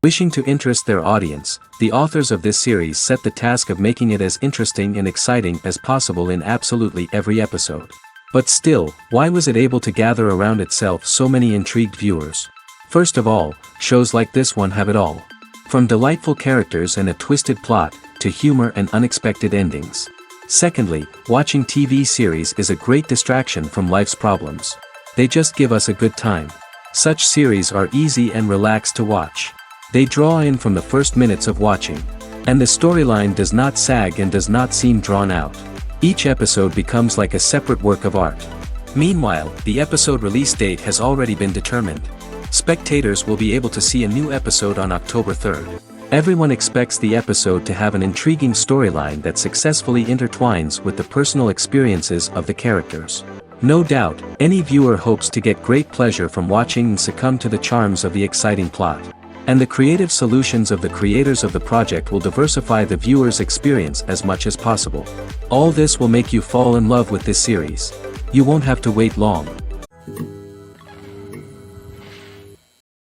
Wishing to interest their audience, the authors of this series set the task of making it as interesting and exciting as possible in absolutely every episode. But still, why was it able to gather around itself so many intrigued viewers? First of all, shows like this one have it all. From delightful characters and a twisted plot, to humor and unexpected endings. Secondly, watching TV series is a great distraction from life's problems. They just give us a good time. Such series are easy and relaxed to watch. They draw in from the first minutes of watching. And the storyline does not sag and does not seem drawn out. Each episode becomes like a separate work of art. Meanwhile, the episode release date has already been determined. Spectators will be able to see a new episode on October 3rd. Everyone expects the episode to have an intriguing storyline that successfully intertwines with the personal experiences of the characters. No doubt, any viewer hopes to get great pleasure from watching and succumb to the charms of the exciting plot. And the creative solutions of the creators of the project will diversify the viewer's experience as much as possible. All this will make you fall in love with this series. You won't have to wait long.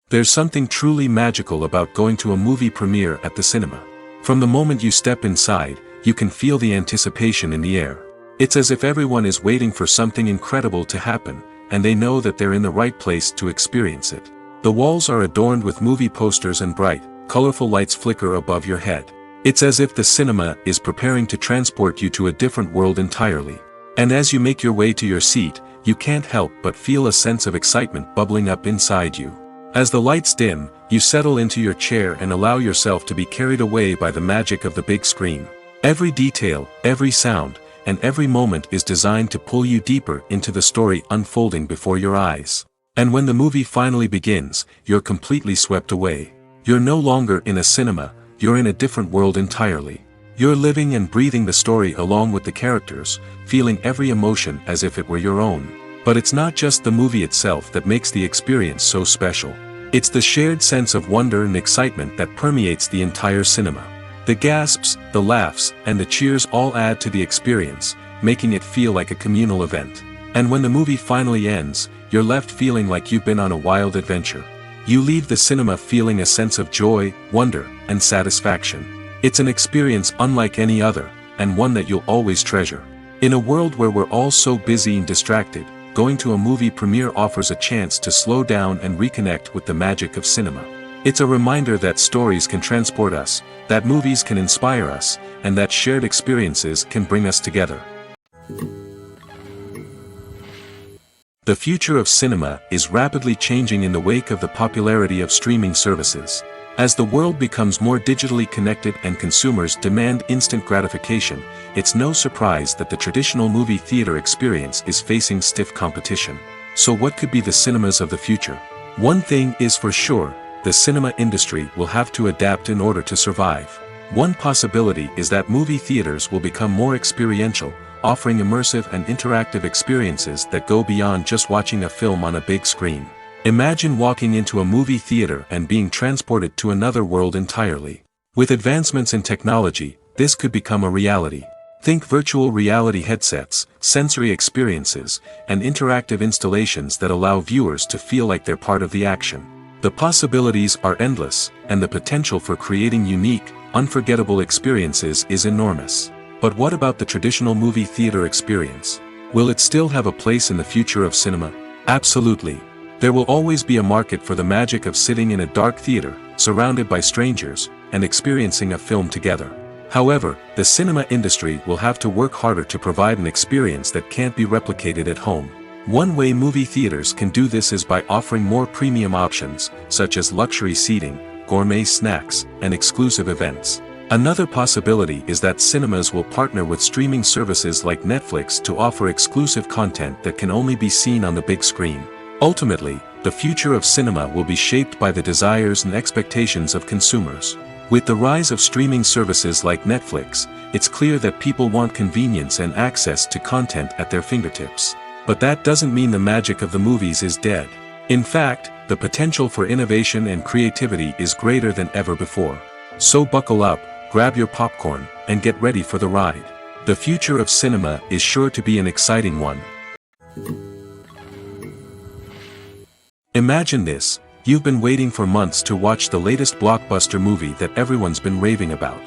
There's something truly magical about going to a movie premiere at the cinema. From the moment you step inside, you can feel the anticipation in the air. It's as if everyone is waiting for something incredible to happen, and they know that they're in the right place to experience it. The walls are adorned with movie posters and bright, colorful lights flicker above your head. It's as if the cinema is preparing to transport you to a different world entirely. And as you make your way to your seat, you can't help but feel a sense of excitement bubbling up inside you. As the lights dim, you settle into your chair and allow yourself to be carried away by the magic of the big screen. Every detail, every sound, and every moment is designed to pull you deeper into the story unfolding before your eyes. And when the movie finally begins, you're completely swept away. You're no longer in a cinema, you're in a different world entirely. You're living and breathing the story along with the characters, feeling every emotion as if it were your own. But it's not just the movie itself that makes the experience so special. It's the shared sense of wonder and excitement that permeates the entire cinema. The gasps, the laughs, and the cheers all add to the experience, making it feel like a communal event. And when the movie finally ends, you're left feeling like you've been on a wild adventure. You leave the cinema feeling a sense of joy, wonder, and satisfaction. It's an experience unlike any other, and one that you'll always treasure. In a world where we're all so busy and distracted, going to a movie premiere offers a chance to slow down and reconnect with the magic of cinema. It's a reminder that stories can transport us, that movies can inspire us, and that shared experiences can bring us together. The future of cinema is rapidly changing in the wake of the popularity of streaming services. As the world becomes more digitally connected and consumers demand instant gratification, it's no surprise that the traditional movie theater experience is facing stiff competition. So what could be the cinemas of the future? One thing is for sure, the cinema industry will have to adapt in order to survive. One possibility is that movie theaters will become more experiential, offering immersive and interactive experiences that go beyond just watching a film on a big screen. Imagine walking into a movie theater and being transported to another world entirely. With advancements in technology, this could become a reality. Think virtual reality headsets, sensory experiences, and interactive installations that allow viewers to feel like they're part of the action. The possibilities are endless, and the potential for creating unique, unforgettable experiences is enormous. But what about the traditional movie theater experience? Will it still have a place in the future of cinema? Absolutely. There will always be a market for the magic of sitting in a dark theater, surrounded by strangers, and experiencing a film together. However, the cinema industry will have to work harder to provide an experience that can't be replicated at home. One way movie theaters can do this is by offering more premium options, such as luxury seating, gourmet snacks, and exclusive events. Another possibility is that cinemas will partner with streaming services like Netflix to offer exclusive content that can only be seen on the big screen. Ultimately, the future of cinema will be shaped by the desires and expectations of consumers. With the rise of streaming services like Netflix, it's clear that people want convenience and access to content at their fingertips. But that doesn't mean the magic of the movies is dead. In fact, the potential for innovation and creativity is greater than ever before. So buckle up, grab your popcorn, and get ready for the ride. The future of cinema is sure to be an exciting one. Imagine this, You've been waiting for months to watch the latest blockbuster movie that everyone's been raving about.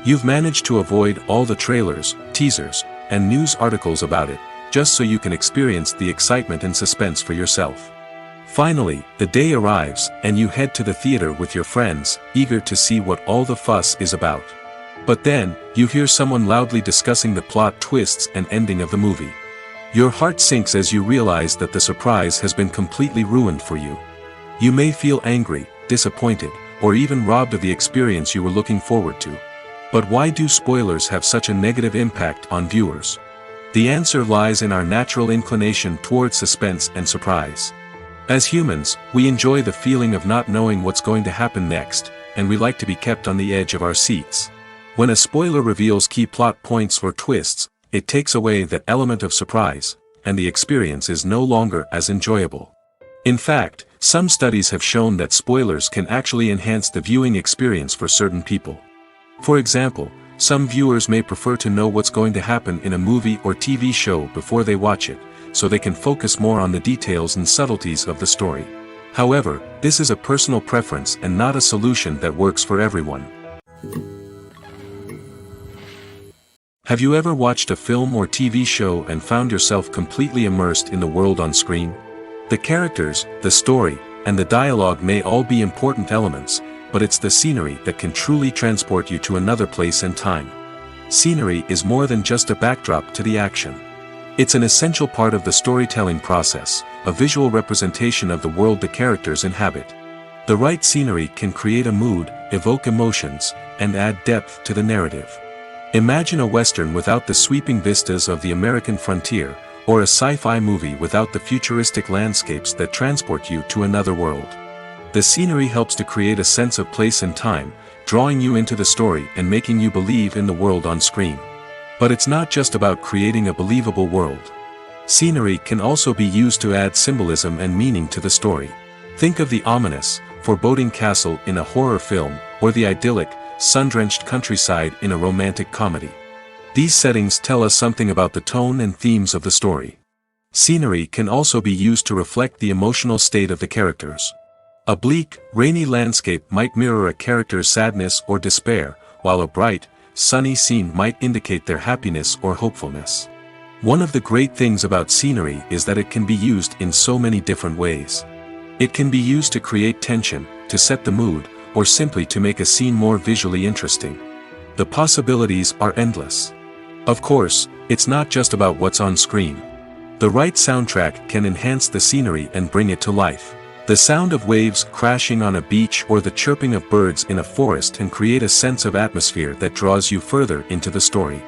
You've managed to avoid all the trailers, teasers, and news articles about it, just so you can experience the excitement and suspense for yourself. Finally, the day arrives, and you head to the theater with your friends, eager to see what all the fuss is about. But then, you hear someone loudly discussing the plot twists and ending of the movie. Your heart sinks as you realize that the surprise has been completely ruined for you. You may feel angry, disappointed, or even robbed of the experience you were looking forward to. But why do spoilers have such a negative impact on viewers? The answer lies in our natural inclination towards suspense and surprise. As humans, we enjoy the feeling of not knowing what's going to happen next, and we like to be kept on the edge of our seats. When a spoiler reveals key plot points or twists, it takes away that element of surprise, and the experience is no longer as enjoyable. In fact, some studies have shown that spoilers can actually enhance the viewing experience for certain people. For example, some viewers may prefer to know what's going to happen in a movie or TV show before they watch it, so they can focus more on the details and subtleties of the story. However, this is a personal preference and not a solution that works for everyone. Have you ever watched a film or TV show and found yourself completely immersed in the world on screen? The characters, the story, and the dialogue may all be important elements, but it's the scenery that can truly transport you to another place and time. Scenery is more than just a backdrop to the action. It's an essential part of the storytelling process, a visual representation of the world the characters inhabit. The right scenery can create a mood, evoke emotions, and add depth to the narrative. Imagine a Western without the sweeping vistas of the American frontier, or a sci-fi movie without the futuristic landscapes that transport you to another world. The scenery helps to create a sense of place and time, drawing you into the story and making you believe in the world on screen. But it's not just about creating a believable world. Scenery can also be used to add symbolism and meaning to the story. Think of the ominous, foreboding castle in a horror film, or the idyllic, sun-drenched countryside in a romantic comedy. These settings tell us something about the tone and themes of the story. Scenery can also be used to reflect the emotional state of the characters. A bleak, rainy landscape might mirror a character's sadness or despair, while a bright, sunny scene might indicate their happiness or hopefulness. One of the great things about scenery is that it can be used in so many different ways. It can be used to create tension, to set the mood, or simply to make a scene more visually interesting. The possibilities are endless. Of course, it's not just about what's on screen. The right soundtrack can enhance the scenery and bring it to life. The sound of waves crashing on a beach or the chirping of birds in a forest can create a sense of atmosphere that draws you further into the story.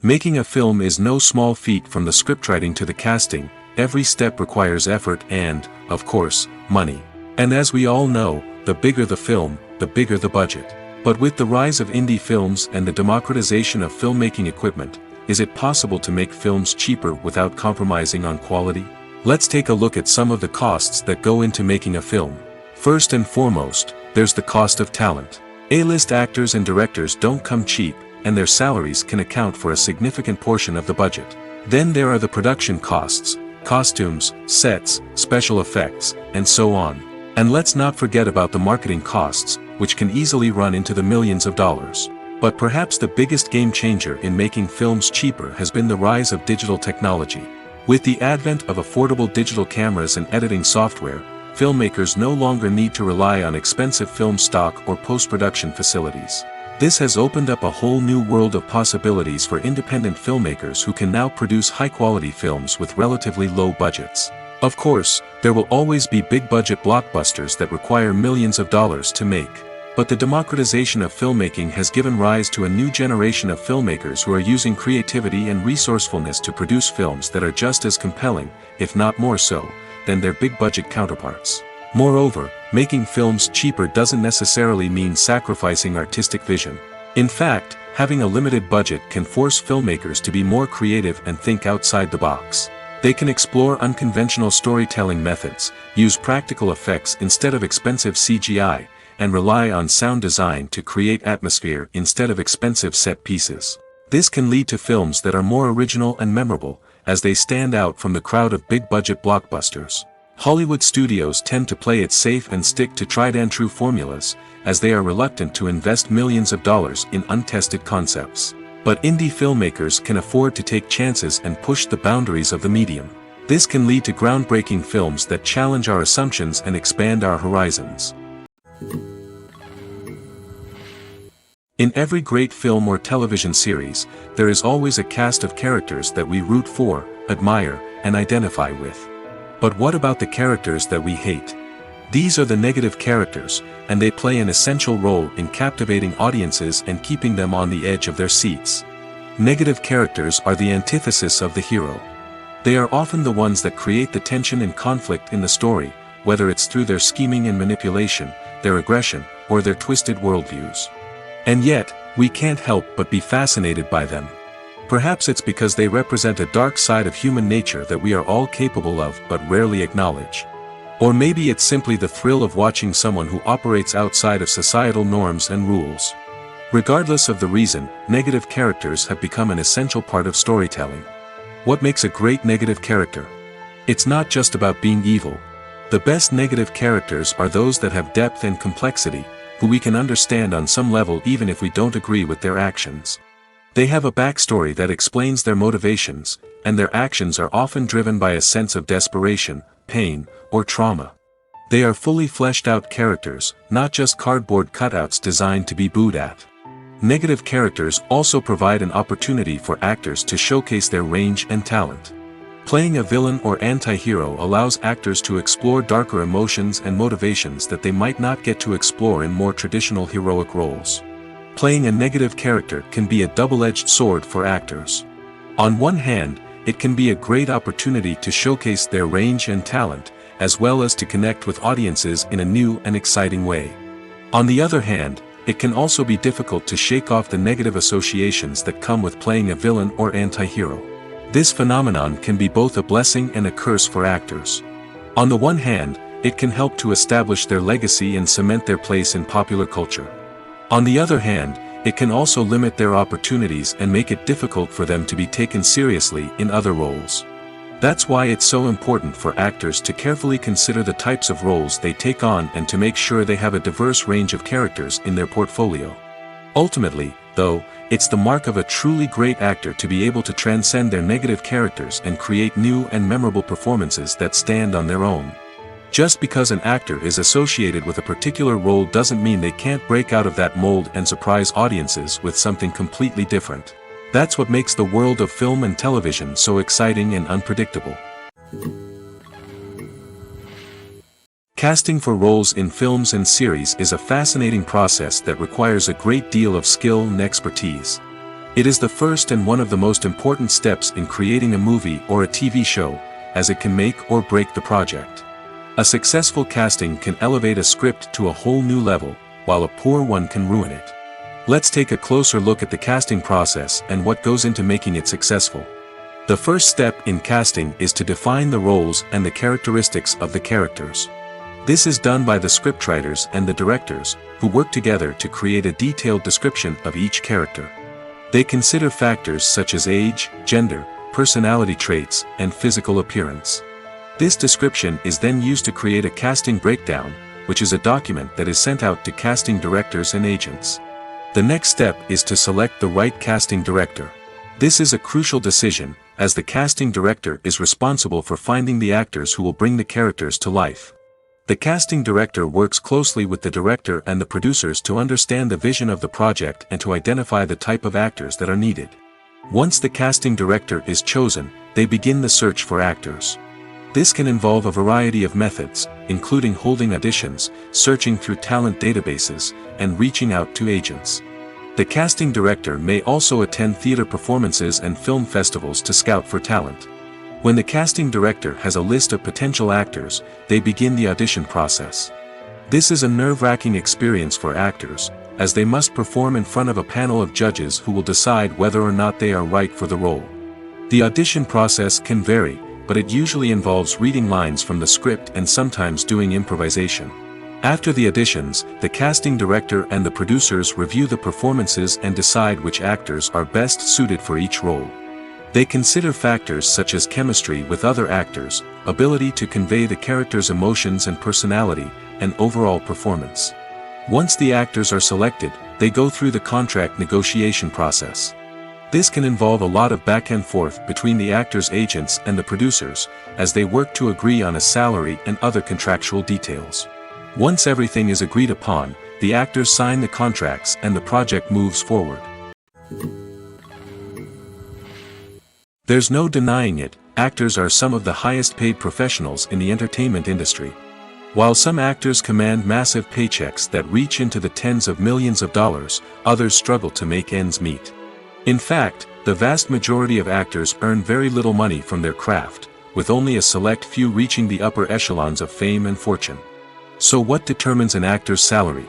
Making a film is no small feat. From the scriptwriting to the casting, every step requires effort and, of course, money. And as we all know, the bigger the film, the bigger the budget. But with the rise of indie films and the democratization of filmmaking equipment, is it possible to make films cheaper without compromising on quality? Let's take a look at some of the costs that go into making a film. First and foremost, there's the cost of talent. A-list actors and directors don't come cheap, and their salaries can account for a significant portion of the budget. Then there are the production costs, costumes, sets, special effects, and so on. And let's not forget about the marketing costs, which can easily run into the millions of dollars. But perhaps the biggest game changer in making films cheaper has been the rise of digital technology. With the advent of affordable digital cameras and editing software, filmmakers no longer need to rely on expensive film stock or post-production facilities. This has opened up a whole new world of possibilities for independent filmmakers who can now produce high-quality films with relatively low budgets. Of course, there will always be big-budget blockbusters that require millions of dollars to make. But the democratization of filmmaking has given rise to a new generation of filmmakers who are using creativity and resourcefulness to produce films that are just as compelling, if not more so, than their big-budget counterparts. Moreover, making films cheaper doesn't necessarily mean sacrificing artistic vision. In fact, having a limited budget can force filmmakers to be more creative and think outside the box. They can explore unconventional storytelling methods, use practical effects instead of expensive CGI, and rely on sound design to create atmosphere instead of expensive set pieces. This can lead to films that are more original and memorable, as they stand out from the crowd of big-budget blockbusters. Hollywood studios tend to play it safe and stick to tried-and-true formulas, as they are reluctant to invest millions of dollars in untested concepts. But indie filmmakers can afford to take chances and push the boundaries of the medium. This can lead to groundbreaking films that challenge our assumptions and expand our horizons. In every great film or television series, there is always a cast of characters that we root for, admire, and identify with. But what about the characters that we hate? These are the negative characters, and they play an essential role in captivating audiences and keeping them on the edge of their seats. Negative characters are the antithesis of the hero. They are often the ones that create the tension and conflict in the story, whether it's through their scheming and manipulation, their aggression, or their twisted worldviews. And yet, we can't help but be fascinated by them. Perhaps it's because they represent a dark side of human nature that we are all capable of but rarely acknowledge. Or maybe it's simply the thrill of watching someone who operates outside of societal norms and rules. Regardless of the reason, negative characters have become an essential part of storytelling. What makes a great negative character? It's not just about being evil. The best negative characters are those that have depth and complexity, who we can understand on some level even if we don't agree with their actions. They have a backstory that explains their motivations, and their actions are often driven by a sense of desperation, pain, or trauma. They are fully fleshed out characters, not just cardboard cutouts designed to be booed at. Negative characters also provide an opportunity for actors to showcase their range and talent. Playing a villain or anti-hero allows actors to explore darker emotions and motivations that they might not get to explore in more traditional heroic roles. Playing a negative character can be a double-edged sword for actors. On one hand, it can be a great opportunity to showcase their range and talent, as well as to connect with audiences in a new and exciting way. On the other hand, it can also be difficult to shake off the negative associations that come with playing a villain or anti-hero. This phenomenon can be both a blessing and a curse for actors. On the one hand, it can help to establish their legacy and cement their place in popular culture. On the other hand, it can also limit their opportunities and make it difficult for them to be taken seriously in other roles. That's why it's so important for actors to carefully consider the types of roles they take on and to make sure they have a diverse range of characters in their portfolio. Ultimately, though, it's the mark of a truly great actor to be able to transcend their negative characters and create new and memorable performances that stand on their own. Just because an actor is associated with a particular role doesn't mean they can't break out of that mold and surprise audiences with something completely different. That's what makes the world of film and television so exciting and unpredictable. Casting for roles in films and series is a fascinating process that requires a great deal of skill and expertise. It is the first and one of the most important steps in creating a movie or a TV show, as it can make or break the project. A successful casting can elevate a script to a whole new level, while a poor one can ruin it. Let's take a closer look at the casting process and what goes into making it successful. The first step in casting is to define the roles and the characteristics of the characters. This is done by the scriptwriters and the directors, who work together to create a detailed description of each character. They consider factors such as age, gender, personality traits, and physical appearance. This description is then used to create a casting breakdown, which is a document that is sent out to casting directors and agents. The next step is to select the right casting director. This is a crucial decision, as the casting director is responsible for finding the actors who will bring the characters to life. The casting director works closely with the director and the producers to understand the vision of the project and to identify the type of actors that are needed. Once the casting director is chosen, they begin the search for actors. This can involve a variety of methods, including holding auditions, searching through talent databases, and reaching out to agents. The casting director may also attend theater performances and film festivals to scout for talent. When the casting director has a list of potential actors, they begin the audition process. This is a nerve-wracking experience for actors, as they must perform in front of a panel of judges who will decide whether or not they are right for the role. The audition process can vary, but it usually involves reading lines from the script and sometimes doing improvisation. After the auditions, the casting director and the producers review the performances and decide which actors are best suited for each role. They consider factors such as chemistry with other actors, ability to convey the character's emotions and personality, and overall performance. Once the actors are selected, they go through the contract negotiation process. This can involve a lot of back and forth between the actors' agents and the producers, as they work to agree on a salary and other contractual details. Once everything is agreed upon, the actors sign the contracts and the project moves forward. There's no denying it, actors are some of the highest paid professionals in the entertainment industry. While some actors command massive paychecks that reach into the tens of millions of dollars, others struggle to make ends meet. In fact, the vast majority of actors earn very little money from their craft, with only a select few reaching the upper echelons of fame and fortune. So what determines an actor's salary?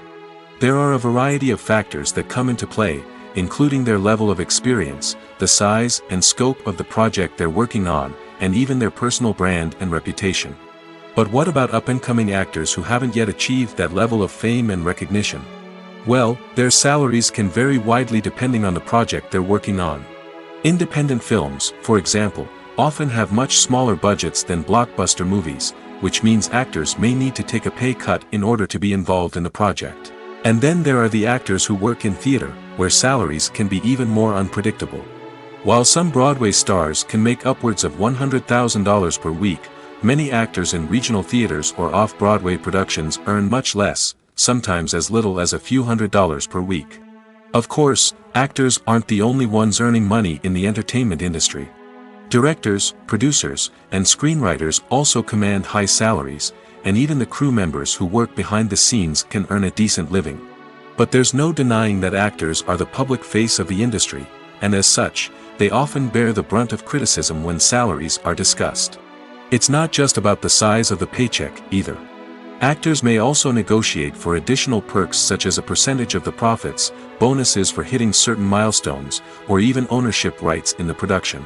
There are a variety of factors that come into play, including their level of experience, the size and scope of the project they're working on, and even their personal brand and reputation. But what about up-and-coming actors who haven't yet achieved that level of fame and recognition? Well, their salaries can vary widely depending on the project they're working on. Independent films, for example, often have much smaller budgets than blockbuster movies, which means actors may need to take a pay cut in order to be involved in the project. And then there are the actors who work in theater, where salaries can be even more unpredictable. While some Broadway stars can make upwards of $100,000 per week, many actors in regional theaters or off-Broadway productions earn much less, sometimes as little as a few $100s per week. Of course, actors aren't the only ones earning money in the entertainment industry. Directors, producers, and screenwriters also command high salaries, and even the crew members who work behind the scenes can earn a decent living. But there's no denying that actors are the public face of the industry, and as such, they often bear the brunt of criticism when salaries are discussed. It's not just about the size of the paycheck, either. Actors may also negotiate for additional perks such as a percentage of the profits, bonuses for hitting certain milestones, or even ownership rights in the production.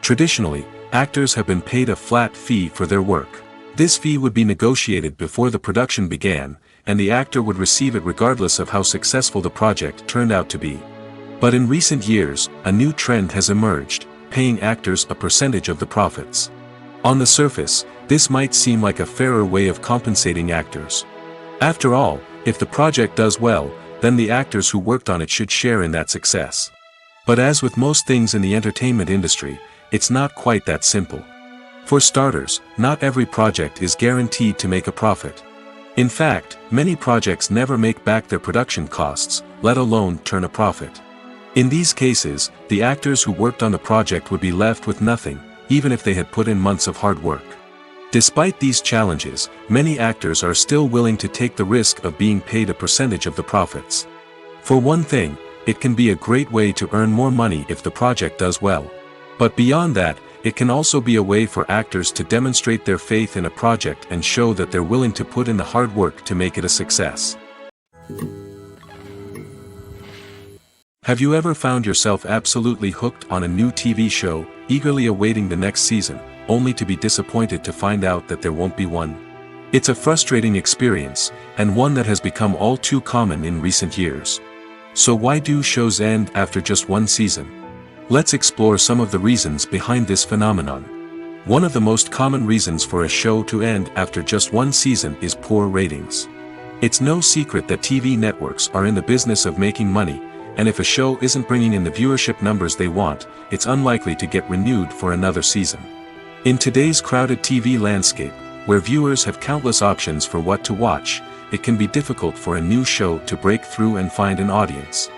Traditionally, actors have been paid a flat fee for their work. This fee would be negotiated before the production began, and the actor would receive it regardless of how successful the project turned out to be. But in recent years, a new trend has emerged, paying actors a percentage of the profits. On the surface, this might seem like a fairer way of compensating actors. After all, if the project does well, then the actors who worked on it should share in that success. But as with most things in the entertainment industry, it's not quite that simple. For starters, not every project is guaranteed to make a profit. In fact, many projects never make back their production costs, let alone turn a profit. In these cases, the actors who worked on the project would be left with nothing, even if they had put in months of hard work. Despite these challenges, many actors are still willing to take the risk of being paid a percentage of the profits. For one thing, it can be a great way to earn more money if the project does well. But beyond that, it can also be a way for actors to demonstrate their faith in a project and show that they're willing to put in the hard work to make it a success. Have you ever found yourself absolutely hooked on a new TV show, eagerly awaiting the next season, only to be disappointed to find out that there won't be one? It's a frustrating experience, and one that has become all too common in recent years. So why do shows end after just one season? Let's explore some of the reasons behind this phenomenon. One of the most common reasons for a show to end after just one season is poor ratings. It's no secret that TV networks are in the business of making money, and if a show isn't bringing in the viewership numbers they want, it's unlikely to get renewed for another season. In today's crowded TV landscape, where viewers have countless options for what to watch, it can be difficult for a new show to break through and find an audience.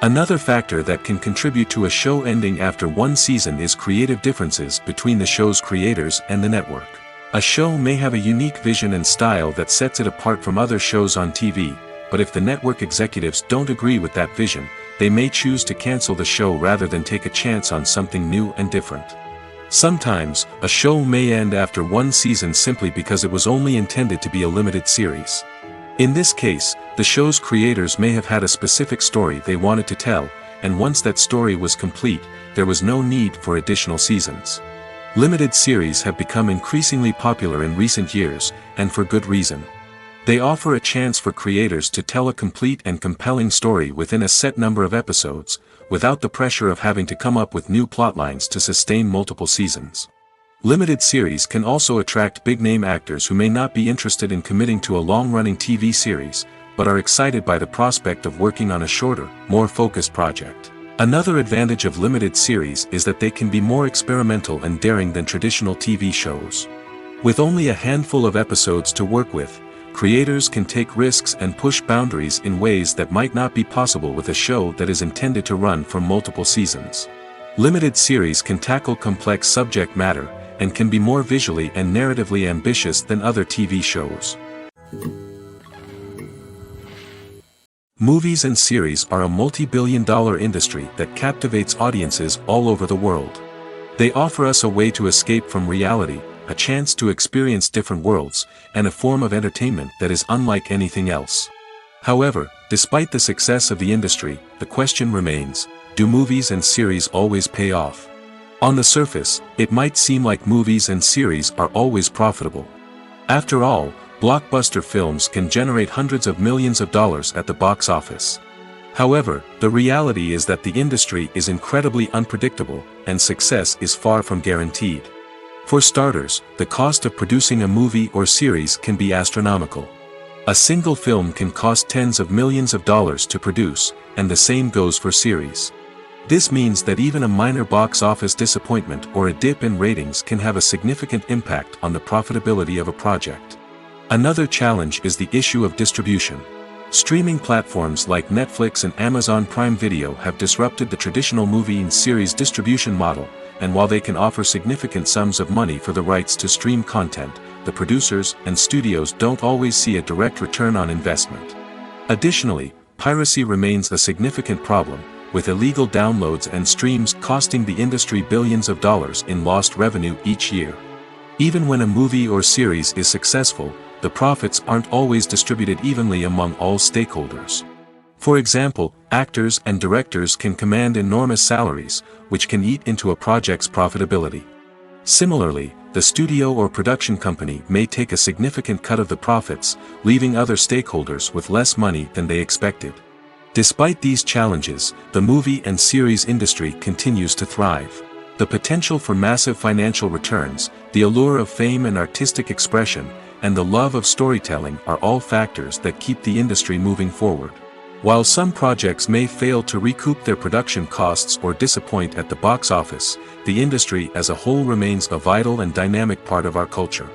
Another factor that can contribute to a show ending after one season is creative differences between the show's creators and the network. A show may have a unique vision and style that sets it apart from other shows on TV, but if the network executives don't agree with that vision, they may choose to cancel the show rather than take a chance on something new and different. Sometimes, a show may end after one season simply because it was only intended to be a limited series. In this case, the show's creators may have had a specific story they wanted to tell, and once that story was complete, there was no need for additional seasons. Limited series have become increasingly popular in recent years, and for good reason. They offer a chance for creators to tell a complete and compelling story within a set number of episodes, without the pressure of having to come up with new plotlines to sustain multiple seasons. Limited series can also attract big-name actors who may not be interested in committing to a long-running TV series, but are excited by the prospect of working on a shorter, more focused project. Another advantage of limited series is that they can be more experimental and daring than traditional TV shows. With only a handful of episodes to work with, creators can take risks and push boundaries in ways that might not be possible with a show that is intended to run for multiple seasons. Limited series can tackle complex subject matter, and can be more visually and narratively ambitious than other TV shows. Movies and series are a multi-billion-dollar industry that captivates audiences all over the world. They offer us a way to escape from reality, a chance to experience different worlds, and a form of entertainment that is unlike anything else. However, despite the success of the industry, the question remains, do movies and series always pay off? On the surface, it might seem like movies and series are always profitable. After all, blockbuster films can generate hundreds of millions of dollars at the box office. However, the reality is that the industry is incredibly unpredictable, and success is far from guaranteed. For starters, the cost of producing a movie or series can be astronomical. A single film can cost tens of millions of dollars to produce, and the same goes for series. This means that even a minor box office disappointment or a dip in ratings can have a significant impact on the profitability of a project. Another challenge is the issue of distribution. Streaming platforms like Netflix and Amazon Prime Video have disrupted the traditional movie and series distribution model, and while they can offer significant sums of money for the rights to stream content, the producers and studios don't always see a direct return on investment. Additionally, piracy remains a significant problem, with illegal downloads and streams costing the industry billions of dollars in lost revenue each year. Even when a movie or series is successful, the profits aren't always distributed evenly among all stakeholders. For example, actors and directors can command enormous salaries, which can eat into a project's profitability. Similarly, the studio or production company may take a significant cut of the profits, leaving other stakeholders with less money than they expected. Despite these challenges, the movie and series industry continues to thrive. The potential for massive financial returns, the allure of fame and artistic expression, and the love of storytelling are all factors that keep the industry moving forward. While some projects may fail to recoup their production costs or disappoint at the box office, the industry as a whole remains a vital and dynamic part of our culture.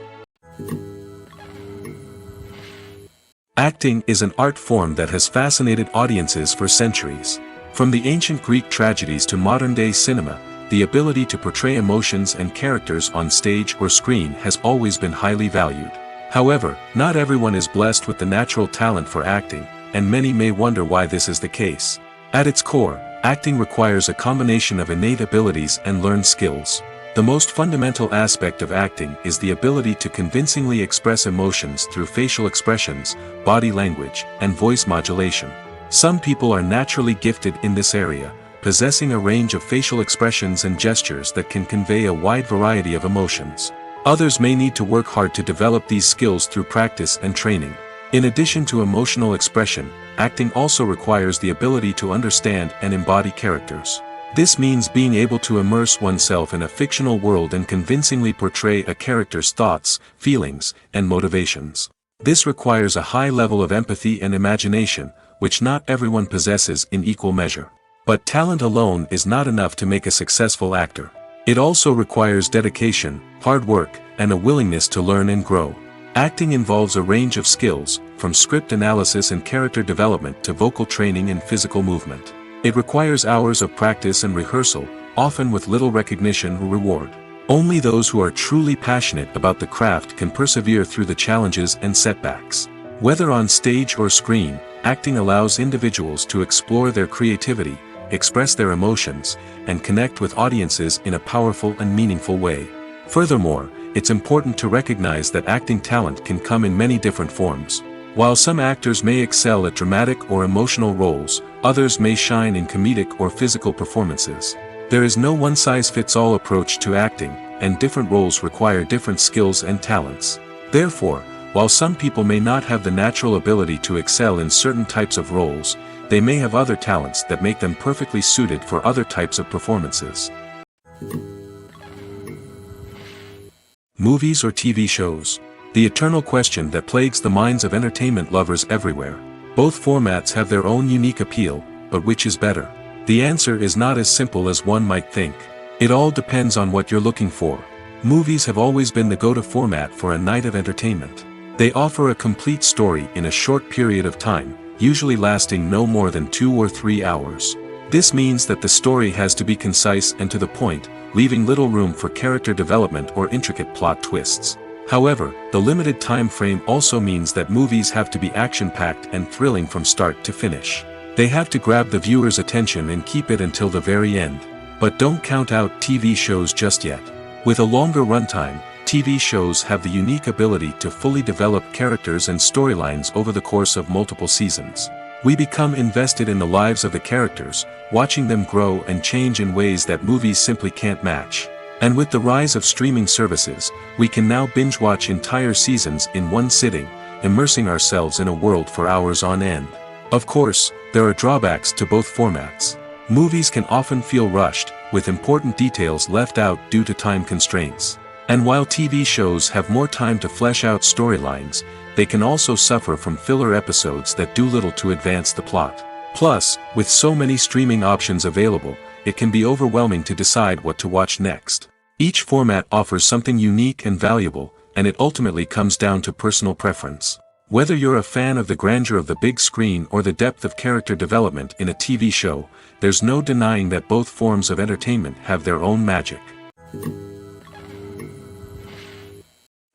Acting is an art form that has fascinated audiences for centuries. From the ancient Greek tragedies to modern-day cinema, the ability to portray emotions and characters on stage or screen has always been highly valued. However, not everyone is blessed with the natural talent for acting, and many may wonder why this is the case. At its core, acting requires a combination of innate abilities and learned skills. The most fundamental aspect of acting is the ability to convincingly express emotions through facial expressions, body language, and voice modulation. Some people are naturally gifted in this area, possessing a range of facial expressions and gestures that can convey a wide variety of emotions. Others may need to work hard to develop these skills through practice and training. In addition to emotional expression, acting also requires the ability to understand and embody characters. This means being able to immerse oneself in a fictional world and convincingly portray a character's thoughts, feelings, and motivations. This requires a high level of empathy and imagination, which not everyone possesses in equal measure. But talent alone is not enough to make a successful actor. It also requires dedication, hard work, and a willingness to learn and grow. Acting involves a range of skills, from script analysis and character development to vocal training and physical movement. It requires hours of practice and rehearsal, often with little recognition or reward. Only those who are truly passionate about the craft can persevere through the challenges and setbacks. Whether on stage or screen, acting allows individuals to explore their creativity, express their emotions, and connect with audiences in a powerful and meaningful way. Furthermore, it's important to recognize that acting talent can come in many different forms. While some actors may excel at dramatic or emotional roles, others may shine in comedic or physical performances. There is no one-size-fits-all approach to acting, and different roles require different skills and talents. Therefore, While some people may not have the natural ability to excel in certain types of roles, they may have other talents that make them perfectly suited for other types of performances. Movies or TV shows? The eternal question that plagues the minds of entertainment lovers everywhere. Both formats have their own unique appeal, but which is better? The answer is not as simple as one might think. It all depends on what you're looking for. Movies have always been the go-to format for a night of entertainment. They offer a complete story in a short period of time, usually lasting no more than 2 or 3 hours. This means that the story has to be concise and to the point, leaving little room for character development or intricate plot twists. However, the limited time frame also means that movies have to be action-packed and thrilling from start to finish. They have to grab the viewer's attention and keep it until the very end. But don't count out TV shows just yet. With a longer runtime, TV shows have the unique ability to fully develop characters and storylines over the course of multiple seasons. We become invested in the lives of the characters, watching them grow and change in ways that movies simply can't match. And with the rise of streaming services, we can now binge-watch entire seasons in one sitting, immersing ourselves in a world for hours on end. Of course, there are drawbacks to both formats. Movies can often feel rushed, with important details left out due to time constraints. And while TV shows have more time to flesh out storylines, they can also suffer from filler episodes that do little to advance the plot. Plus, with so many streaming options available, it can be overwhelming to decide what to watch next. Each format offers something unique and valuable, and it ultimately comes down to personal preference. Whether you're a fan of the grandeur of the big screen or the depth of character development in a TV show, there's no denying that both forms of entertainment have their own magic.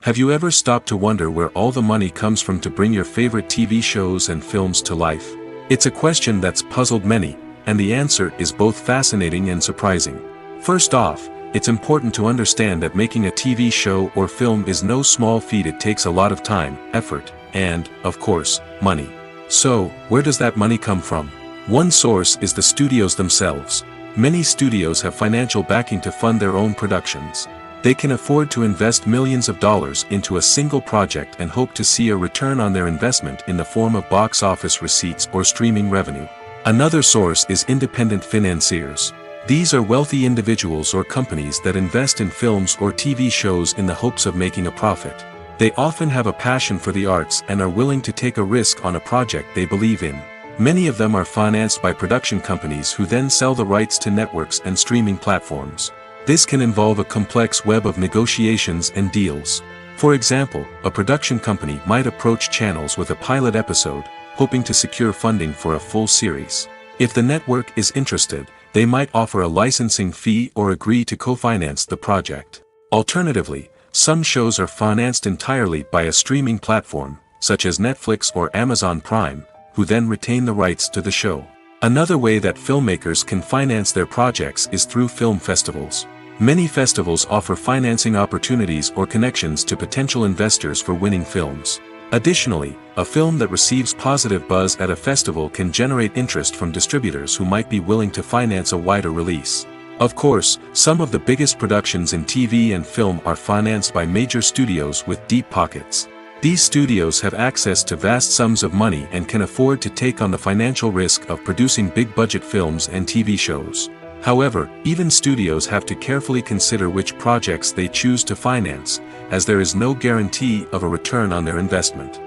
Have you ever stopped to wonder where all the money comes from to bring your favorite TV shows and films to life? It's a question that's puzzled many, and the answer is both fascinating and surprising. First off, it's important to understand that making a TV show or film is no small feat. It takes a lot of time, effort, and, of course, money. So, where does that money come from? One source is the studios themselves. Many studios have financial backing to fund their own productions. They can afford to invest millions of dollars into a single project and hope to see a return on their investment in the form of box office receipts or streaming revenue. Another source is independent financiers. These are wealthy individuals or companies that invest in films or TV shows in the hopes of making a profit. They often have a passion for the arts and are willing to take a risk on a project they believe in. Many of them are financed by production companies who then sell the rights to networks and streaming platforms. This can involve a complex web of negotiations and deals. For example, a production company might approach channels with a pilot episode, hoping to secure funding for a full series. If the network is interested, they might offer a licensing fee or agree to co-finance the project. Alternatively, some shows are financed entirely by a streaming platform, such as Netflix or Amazon Prime, who then retain the rights to the show. Another way that filmmakers can finance their projects is through film festivals. Many festivals offer financing opportunities or connections to potential investors for winning films. Additionally, a film that receives positive buzz at a festival can generate interest from distributors who might be willing to finance a wider release. Of course, some of the biggest productions in TV and film are financed by major studios with deep pockets. These studios have access to vast sums of money and can afford to take on the financial risk of producing big-budget films and TV shows. However, even studios have to carefully consider which projects they choose to finance, as there is no guarantee of a return on their investment.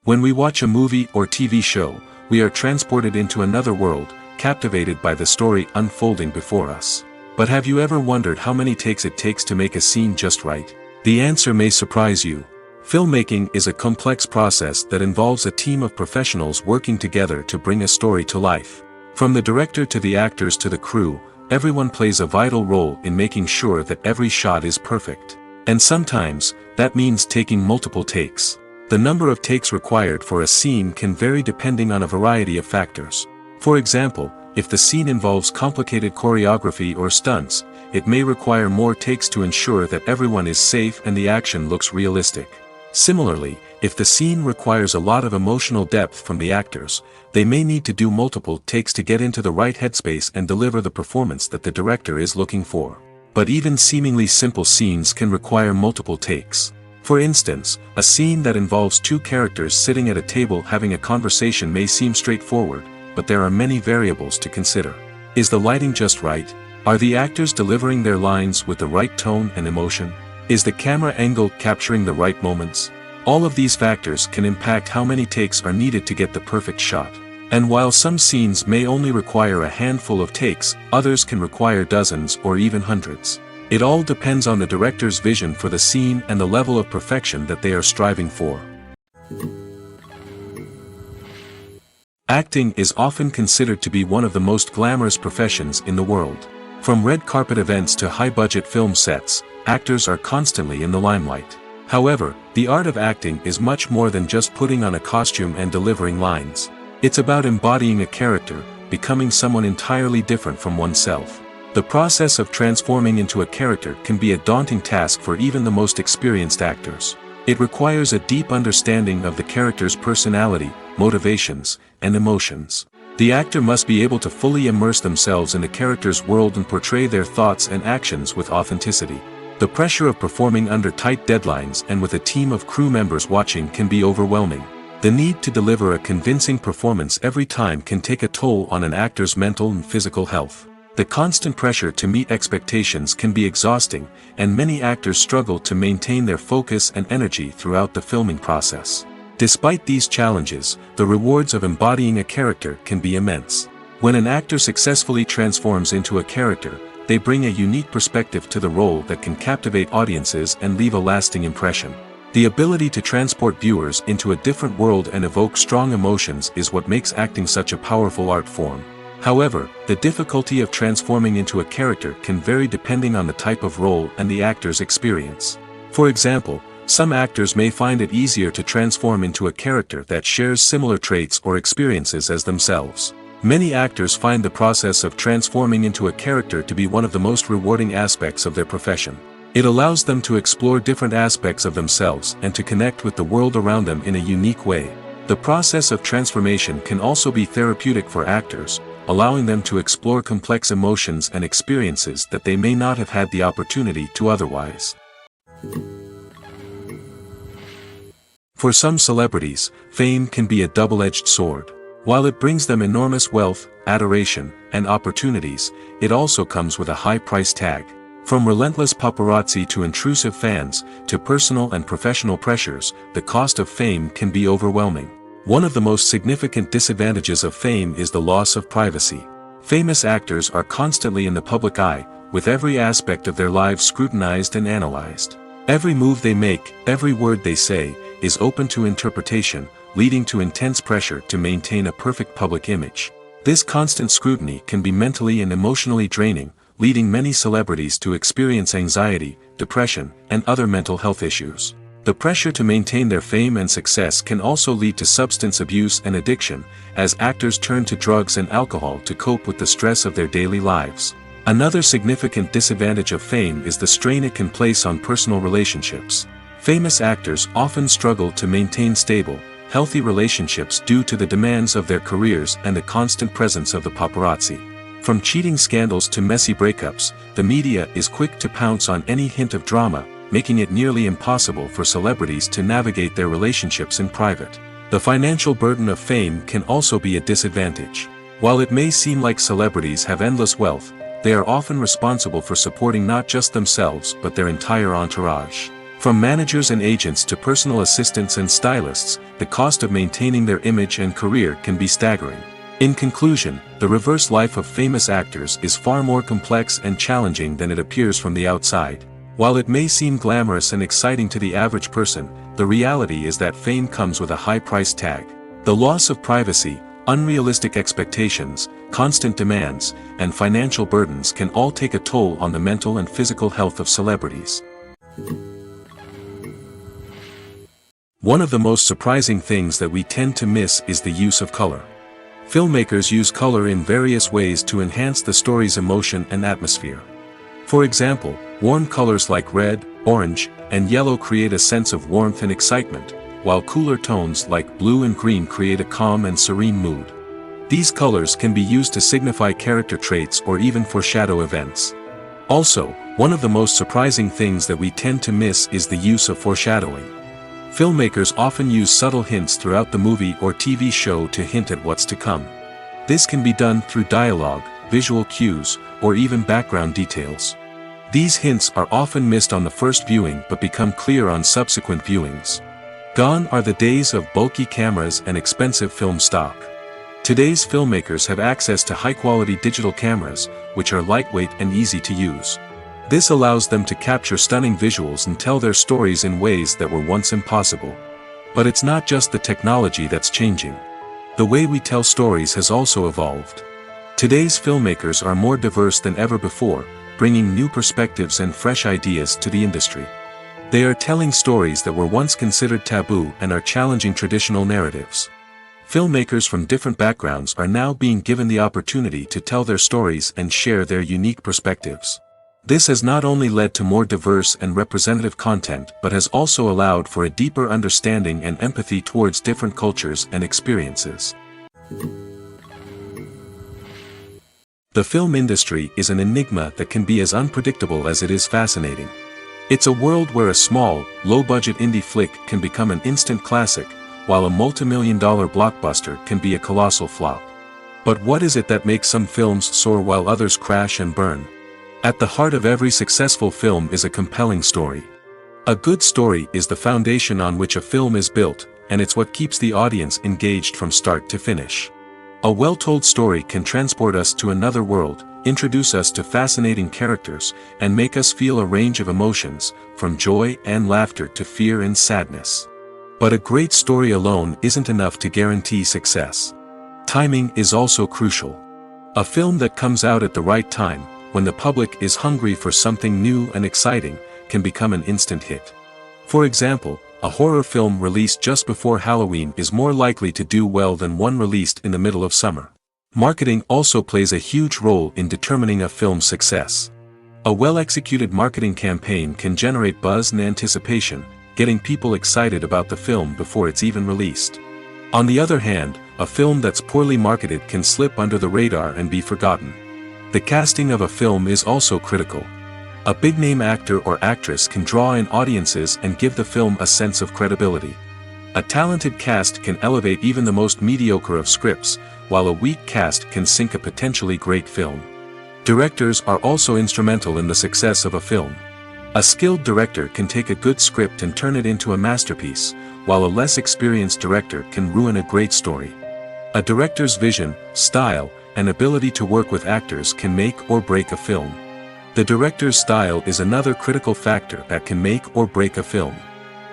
When we watch a movie or TV show, we are transported into another world, captivated by the story unfolding before us. But have you ever wondered how many takes it takes to make a scene just right? The answer may surprise you. Filmmaking is a complex process that involves a team of professionals working together to bring a story to life. From the director to the actors to the crew, everyone plays a vital role in making sure that every shot is perfect. And sometimes, that means taking multiple takes. The number of takes required for a scene can vary depending on a variety of factors. For example, if the scene involves complicated choreography or stunts, it may require more takes to ensure that everyone is safe and the action looks realistic. Similarly, if the scene requires a lot of emotional depth from the actors, they may need to do multiple takes to get into the right headspace and deliver the performance that the director is looking for. But even seemingly simple scenes can require multiple takes. For instance, a scene that involves two characters sitting at a table having a conversation may seem straightforward, but there are many variables to consider. Is the lighting just right? Are the actors delivering their lines with the right tone and emotion? Is the camera angle capturing the right moments? All of these factors can impact how many takes are needed to get the perfect shot. And while some scenes may only require a handful of takes, others can require dozens or even hundreds. It all depends on the director's vision for the scene and the level of perfection that they are striving for. Acting is often considered to be one of the most glamorous professions in the world. From red carpet events to high-budget film sets, actors are constantly in the limelight. However, the art of acting is much more than just putting on a costume and delivering lines. It's about embodying a character, becoming someone entirely different from oneself. The process of transforming into a character can be a daunting task for even the most experienced actors. It requires a deep understanding of the character's personality, motivations, and emotions. The actor must be able to fully immerse themselves in the character's world and portray their thoughts and actions with authenticity. The pressure of performing under tight deadlines and with a team of crew members watching can be overwhelming. The need to deliver a convincing performance every time can take a toll on an actor's mental and physical health. The constant pressure to meet expectations can be exhausting, and many actors struggle to maintain their focus and energy throughout the filming process. Despite these challenges, the rewards of embodying a character can be immense. When an actor successfully transforms into a character, they bring a unique perspective to the role that can captivate audiences and leave a lasting impression. The ability to transport viewers into a different world and evoke strong emotions is what makes acting such a powerful art form. However, the difficulty of transforming into a character can vary depending on the type of role and the actor's experience. For example, some actors may find it easier to transform into a character that shares similar traits or experiences as themselves. Many actors find the process of transforming into a character to be one of the most rewarding aspects of their profession. It allows them to explore different aspects of themselves and to connect with the world around them in a unique way. The process of transformation can also be therapeutic for actors, allowing them to explore complex emotions and experiences that they may not have had the opportunity to otherwise. For some celebrities, fame can be a double-edged sword. While it brings them enormous wealth, adoration, and opportunities, it also comes with a high price tag. From relentless paparazzi to intrusive fans, to personal and professional pressures, the cost of fame can be overwhelming. One of the most significant disadvantages of fame is the loss of privacy. Famous actors are constantly in the public eye, with every aspect of their lives scrutinized and analyzed. Every move they make, every word they say, is open to interpretation, leading to intense pressure to maintain a perfect public image. This constant scrutiny can be mentally and emotionally draining, leading many celebrities to experience anxiety, depression, and other mental health issues. The pressure to maintain their fame and success can also lead to substance abuse and addiction, as actors turn to drugs and alcohol to cope with the stress of their daily lives. Another significant disadvantage of fame is the strain it can place on personal relationships. Famous actors often struggle to maintain stable, healthy relationships due to the demands of their careers and the constant presence of the paparazzi. From cheating scandals to messy breakups, the media is quick to pounce on any hint of drama, making it nearly impossible for celebrities to navigate their relationships in private. The financial burden of fame can also be a disadvantage. While it may seem like celebrities have endless wealth, they are often responsible for supporting not just themselves but their entire entourage. From managers and agents to personal assistants and stylists, the cost of maintaining their image and career can be staggering. In conclusion, the reverse life of famous actors is far more complex and challenging than it appears from the outside. While it may seem glamorous and exciting to the average person, the reality is that fame comes with a high price tag. The loss of privacy, unrealistic expectations, constant demands, and financial burdens can all take a toll on the mental and physical health of celebrities. One of the most surprising things that we tend to miss is the use of color. Filmmakers use color in various ways to enhance the story's emotion and atmosphere. For example, warm colors like red, orange, and yellow create a sense of warmth and excitement, while cooler tones like blue and green create a calm and serene mood. These colors can be used to signify character traits or even foreshadow events. Also, one of the most surprising things that we tend to miss is the use of foreshadowing. Filmmakers often use subtle hints throughout the movie or TV show to hint at what's to come. This can be done through dialogue, visual cues, or even background details. These hints are often missed on the first viewing but become clear on subsequent viewings. Gone are the days of bulky cameras and expensive film stock. Today's filmmakers have access to high-quality digital cameras, which are lightweight and easy to use. This allows them to capture stunning visuals and tell their stories in ways that were once impossible. But it's not just the technology that's changing. The way we tell stories has also evolved. Today's filmmakers are more diverse than ever before, bringing new perspectives and fresh ideas to the industry. They are telling stories that were once considered taboo and are challenging traditional narratives. Filmmakers from different backgrounds are now being given the opportunity to tell their stories and share their unique perspectives. This has not only led to more diverse and representative content but has also allowed for a deeper understanding and empathy towards different cultures and experiences. The film industry is an enigma that can be as unpredictable as it is fascinating. It's a world where a small, low-budget indie flick can become an instant classic, while a multi-million-dollar blockbuster can be a colossal flop. But what is it that makes some films soar while others crash and burn? At the heart of every successful film is a compelling story. A good story is the foundation on which a film is built, and it's what keeps the audience engaged from start to finish. A well-told story can transport us to another world, introduce us to fascinating characters, and make us feel a range of emotions, from joy and laughter to fear and sadness. But a great story alone isn't enough to guarantee success. Timing is also crucial. A film that comes out at the right time, when the public is hungry for something new and exciting, can become an instant hit. For example, a horror film released just before Halloween is more likely to do well than one released in the middle of summer. Marketing also plays a huge role in determining a film's success. A well-executed marketing campaign can generate buzz and anticipation, getting people excited about the film before it's even released. On the other hand, a film that's poorly marketed can slip under the radar and be forgotten. The casting of a film is also critical. A big-name actor or actress can draw in audiences and give the film a sense of credibility. A talented cast can elevate even the most mediocre of scripts, while a weak cast can sink a potentially great film. Directors are also instrumental in the success of a film. A skilled director can take a good script and turn it into a masterpiece, while a less experienced director can ruin a great story. A director's vision, style, and ability to work with actors can make or break a film. The director's style is another critical factor that can make or break a film.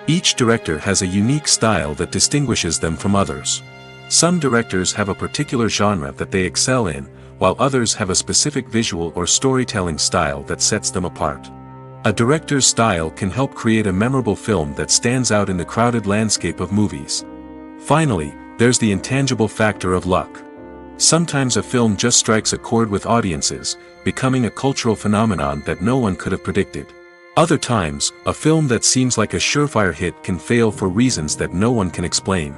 Each director has a unique style that distinguishes them from others. Some directors have a particular genre that they excel in, while others have a specific visual or storytelling style that sets them apart. A director's style can help create a memorable film that stands out in the crowded landscape of movies. Finally, there's the intangible factor of luck. Sometimes a film just strikes a chord with audiences, becoming a cultural phenomenon that no one could have predicted. Other times, a film that seems like a surefire hit can fail for reasons that no one can explain.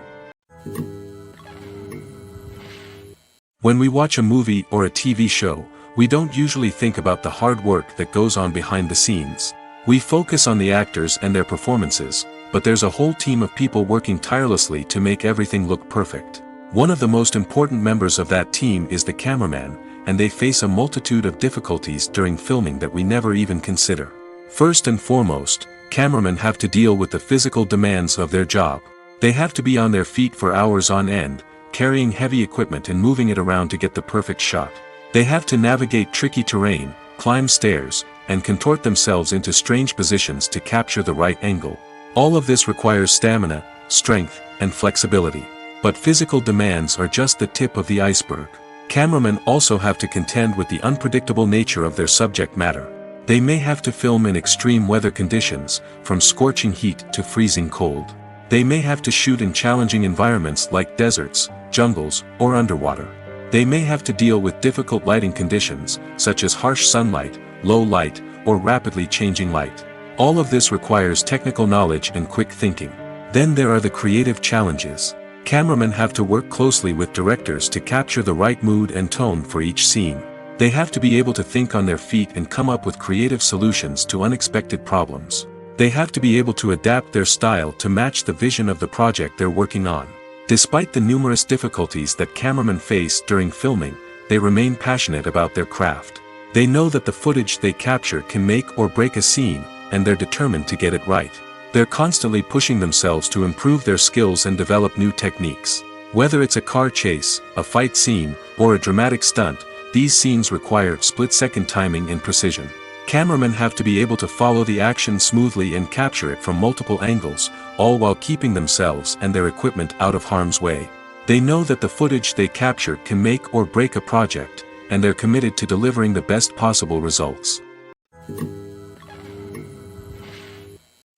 When we watch a movie or a TV show, we don't usually think about the hard work that goes on behind the scenes. We focus on the actors and their performances, but there's a whole team of people working tirelessly to make everything look perfect. One of the most important members of that team is the cameraman, and they face a multitude of difficulties during filming that we never even consider. First and foremost, cameramen have to deal with the physical demands of their job. They have to be on their feet for hours on end, carrying heavy equipment and moving it around to get the perfect shot. They have to navigate tricky terrain, climb stairs, and contort themselves into strange positions to capture the right angle. All of this requires stamina, strength, and flexibility. But physical demands are just the tip of the iceberg. Cameramen also have to contend with the unpredictable nature of their subject matter. They may have to film in extreme weather conditions, from scorching heat to freezing cold. They may have to shoot in challenging environments like deserts, jungles, or underwater. They may have to deal with difficult lighting conditions, such as harsh sunlight, low light, or rapidly changing light. All of this requires technical knowledge and quick thinking. Then there are the creative challenges. Cameramen have to work closely with directors to capture the right mood and tone for each scene. They have to be able to think on their feet and come up with creative solutions to unexpected problems. They have to be able to adapt their style to match the vision of the project they're working on. Despite the numerous difficulties that cameramen face during filming, they remain passionate about their craft. They know that the footage they capture can make or break a scene, and they're determined to get it right. They're constantly pushing themselves to improve their skills and develop new techniques. Whether it's a car chase, a fight scene, or a dramatic stunt, these scenes require split-second timing and precision. Cameramen have to be able to follow the action smoothly and capture it from multiple angles, all while keeping themselves and their equipment out of harm's way. They know that the footage they capture can make or break a project, and they're committed to delivering the best possible results.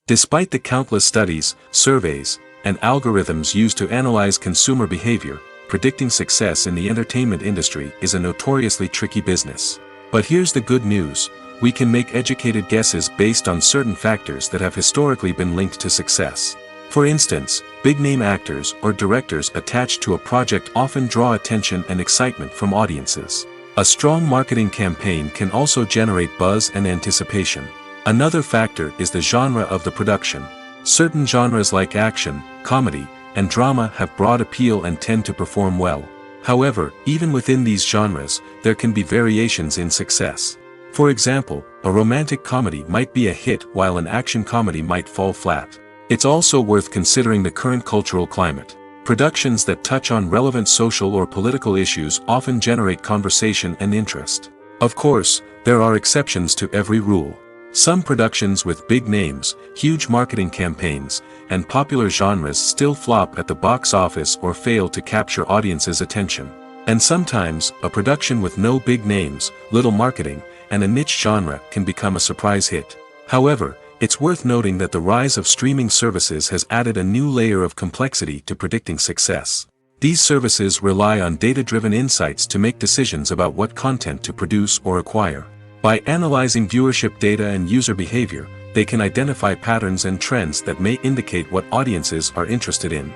Despite the countless studies, surveys, and algorithms used to analyze consumer behavior, predicting success in the entertainment industry is a notoriously tricky business. But here's the good news: we can make educated guesses based on certain factors that have historically been linked to success. For instance, big-name actors or directors attached to a project often draw attention and excitement from audiences. A strong marketing campaign can also generate buzz and anticipation. Another factor is the genre of the production. Certain genres like action, comedy, and drama have broad appeal and tend to perform well. However, even within these genres, there can be variations in success. For example, a romantic comedy might be a hit while an action comedy might fall flat. It's also worth considering the current cultural climate. Productions that touch on relevant social or political issues often generate conversation and interest. Of course, there are exceptions to every rule. Some productions with big names, huge marketing campaigns, and popular genres still flop at the box office or fail to capture audiences' attention. And sometimes, a production with no big names, little marketing, and a niche genre can become a surprise hit. However, it's worth noting that the rise of streaming services has added a new layer of complexity to predicting success. These services rely on data-driven insights to make decisions about what content to produce or acquire. By analyzing viewership data and user behavior, they can identify patterns and trends that may indicate what audiences are interested in.